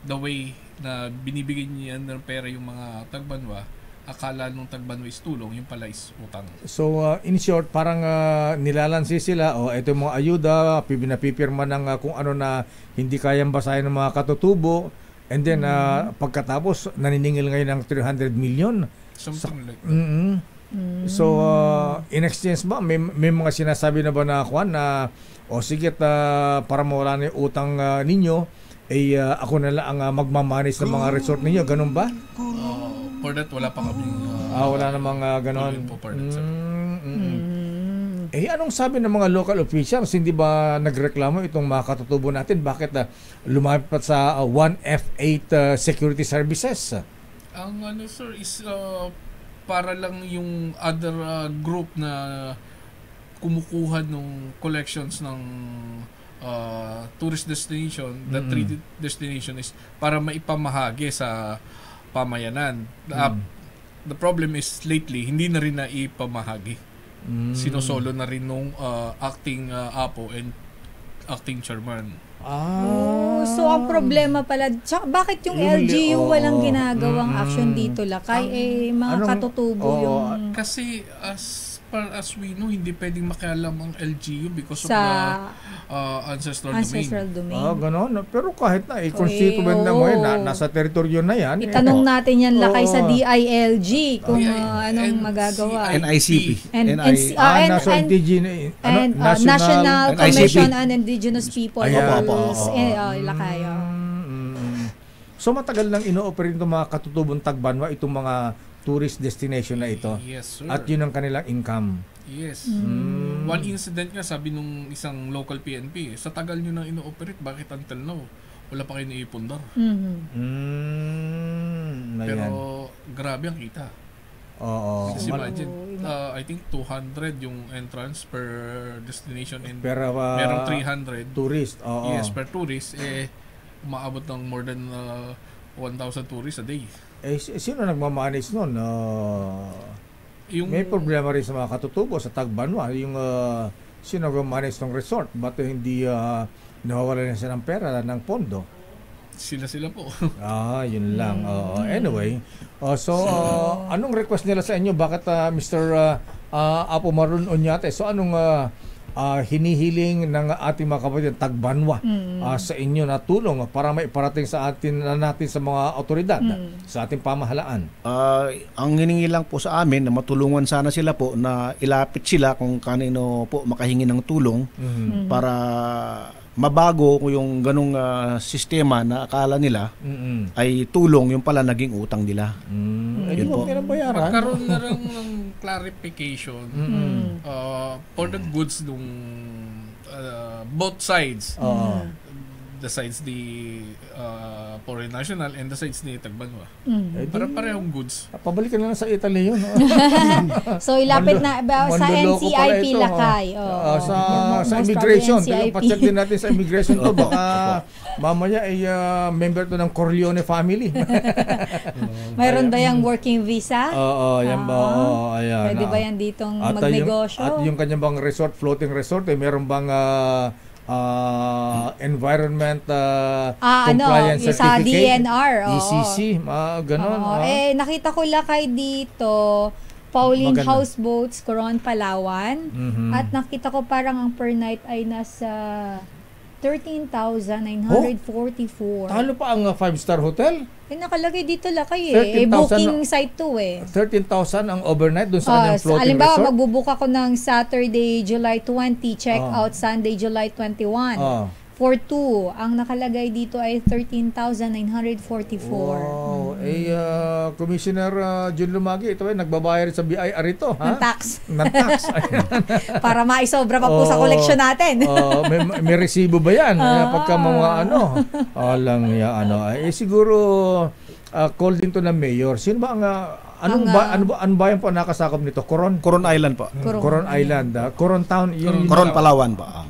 the way na binibigyan niya ng pera yung mga tagbanwa, akala nung tagbanwa is tulong, yung pala is utang. So, in short, parang nilalansi sila, ito yung mga ayuda, pinapipirma ng kung ano na hindi kayang basahin ng mga katutubo, and then, pagkatapos, naniningil ngayon ng 300 million. Something like that. So, in exchange ba, may mga sinasabi na ba na sige, para mawala na yung utang ninyo, ako na lang ang magmamanage ng mga resort ninyo, ganun ba? For that, wala pa kami. Wala namang ganon. Anong sabi ng mga local officials? Hindi ba nagreklamo itong mga katutubo natin? Bakit lumapat sa 1F8 security services? Ang sir is para lang yung other group na kumukuha ng collections ng tourist destination, the 3 destination is para maipamahagi sa pamayanan. The problem is lately, hindi na rin na ipamahagi. Sinosolo na rin nung acting APO and acting chairman. So ang problema pala, bakit yung LGU walang ginagawang action dito, Lakay? Mga katutubo yung... Kasi as far as we know, hindi pwedeng makialam ang LGU because of the ancestral domain. Ganon. Pero kahit na, constituent na mo nasa teritoryo na yan. Itanong natin yan, Lakay, sa DILG kung anong magagawa. NICP. National Commission on Indigenous People. Lakay. So matagal nang ino-operate itong mga katutubong Tagbanwa, itong mga tourist destination na ito. Yes, sir. At yun ang kanilang income. Yes. One incident nga, sabi nung isang local PNP, sa tagal nyo nang ino-operate, bakit until now, wala pa kayo naipundar? Pero grabe ang kita. Just imagine, I think 200 yung entrance per destination and merong 300 tourist. Yes, per tourist, umaabot ng more than 1,000 tourists a day. Sino nagmamanage nun? May problema rin sa mga katutubo sa Tagbanwa. Yung sino nagmamanage ng resort? Ba't hindi nawawala na siya ng pera, ng pondo? Sila po. Yun lang. Anyway, anong request nila sa inyo? Bakit Mr. Apo Marlon Oñate? So anong hinihiling ng ating mga kapatid Tagbanwa sa inyo na tulong para maiparating sa natin sa mga otoridad, sa ating pamahalaan? Ang hiningi lang po sa amin na matulungan sana sila po na ilapit sila kung kanino po makahingi ng tulong para mabago yung ganung sistema na akala nila ay tulong, yung pala naging utang nila. Yun po. Magkaroon na rin ng clarification for the goods nung both sides. The sides ni foreign national and the sides ni Tagbanwa. Para parehong goods. Pabalikan na lang sa Italy yun. So ilapit na sa NCIP, Lakay. Sa immigration. Pa-check din natin sa immigration to. Baka mamaya ay member to ng Corleone family. Mayroon ba yung working visa? Yan ba? Ayan. Pwede ba yan ditong magnegosyo? At yung kanyang bang resort, floating resort, meron bang environment compliance certificate sa DNR ECC, ganon. Nakita ko, Lakay, dito Pauline Houseboats, Coron, Palawan, at nakita ko parang ang per night ay nasa 13,944. Talo pa ang 5-star hotel? Nakalagay dito, Lakay, booking site 2 13,000 ang overnight doon sa kanyang floating alimbawa, resort? magbubook ako ng Saturday, July 20, check out Sunday, July 21. For 2, ang nakalagay dito ay 13,944. Wow. Commissioner Jun Lumagi, ito ay nagbabayar sa BIR ito, ha? Ng tax. Para maisobra pa po sa koleksyon natin. May resibo ba yan? Pagka mga siguro call din to ng mayor. Sino ba ang Anong bayan po nakasakop nito? Coron Island po. Coron Island. Coron Town. Coron Palawan pa.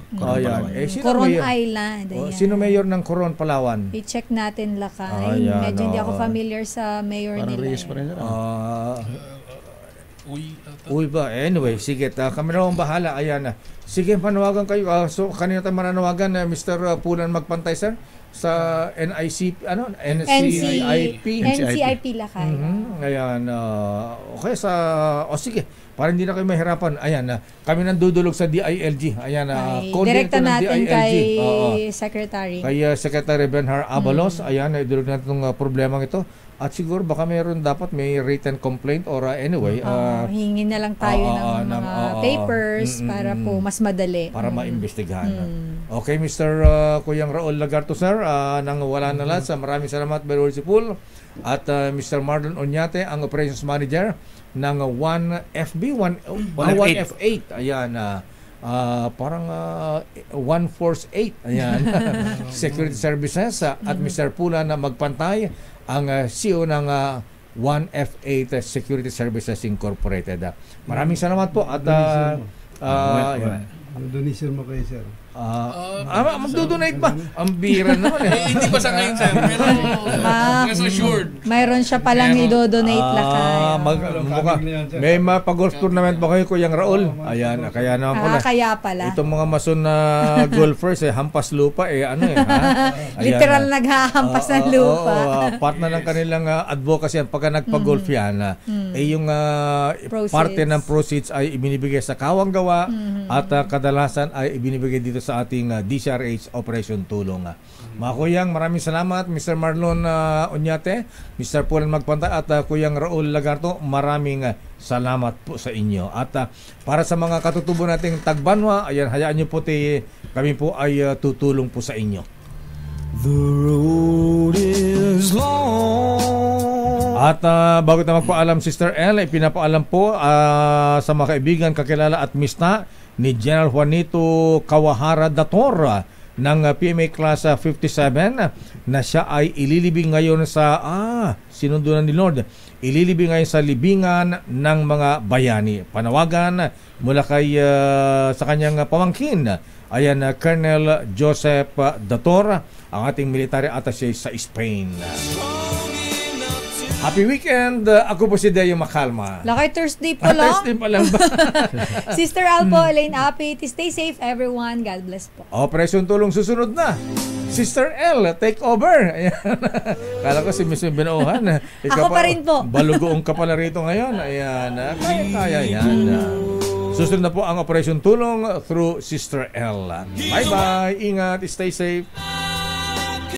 Coron Island. Sino mayor ng Coron Palawan? I-check natin, Lakay. Medyo hindi ako familiar sa mayor nila. Uy ba? Anyway, sige. Kami na akong bahala. Ayan. Sige, panawagan kayo. So, kanina tayo mananawagan, Mr. Pulan Magpantay, sir? Sa NICP, NCIP, Lakay. Ayan. Okay, sige. Para hindi na kayo mahirapan. Ayan, kami nandudulog sa DILG. Ayan, direkta natin kay Secretary. Kay Secretary Benhar Abalos. Ayan, idulog natin itong problemang ito. At siguro baka may written complaint or anyway. Hingin na lang tayo ng mga papers para po mas madali. Para maimbestigahan. Okay, Mr. Kuyang Raul Lagarto, sir, nang wala na lahat. Maraming salamat, Berulsipul. At Mr. Marlon Oñate, ang Operations Manager ng 1FB, 1F8. Ayan, parang 148. Ayan. Security Services at Mr. Pula na magpantay ang CEO ng 1F8 Security Services Incorporated. Maraming salamat po at donation mo kayo, sir. Magdodonate ba? Ang bira naman hindi pa sa ngayon, sir. Pero rest assured. Mayroon siya palang i-donate lakay. May pag-golf tournament ba kayo, Kuyang Raul? Ayan, kaya naman pala. Kaya pala. Itong mga mason na golfers, hampas lupa, ha? Literal naghahampas ng lupa. Part na ng kanilang advocacy yan. Pagka nagpag-golf yan, yung parte ng proceeds ay ibinibigay sa Kawang Gawa at kadalasan ay ibinibigay dito sa ating DCRH Operation Tulong. Mga Kuyang, maraming salamat. Mr. Marlon Oñate, Mr. Pulan Magpantay at Kuyang Raul Lagarto, maraming salamat po sa inyo. At para sa mga katutubo nating Tagbanwa, ayan, hayaan nyo po kami po ay tutulong po sa inyo. The road is long. At bago na magpaalam, Sister Elle, ipinapaalam po sa mga kaibigan, kakilala at mista ni General Juanito Kawahara Dator ng PMA Class 57 na siya ay ililibing ngayon sa sinundunan ni Lord. Ililibing ngayon sa libingan ng mga bayani. Panawagan mula kay sa kanyang pamangkin. Ayan, Colonel Joseph Dator, ang ating military attaché sa Spain. Happy weekend! Ako po si Deo Macalma. Lakay Thursday pa lang. Thursday pa lang ba? Sister Alpo, Elaine Apit, stay safe everyone. God bless po. Operation Tulong susunod na. Sister L, take over. Ayan. Kala ko si Miss Binohan. Ako pa rin po. Balugoong ka pala rito ngayon. Ayan. Kaya yan. Susunod na po ang Operation Tulong through Sister L. Bye-bye. Ingat. Stay safe.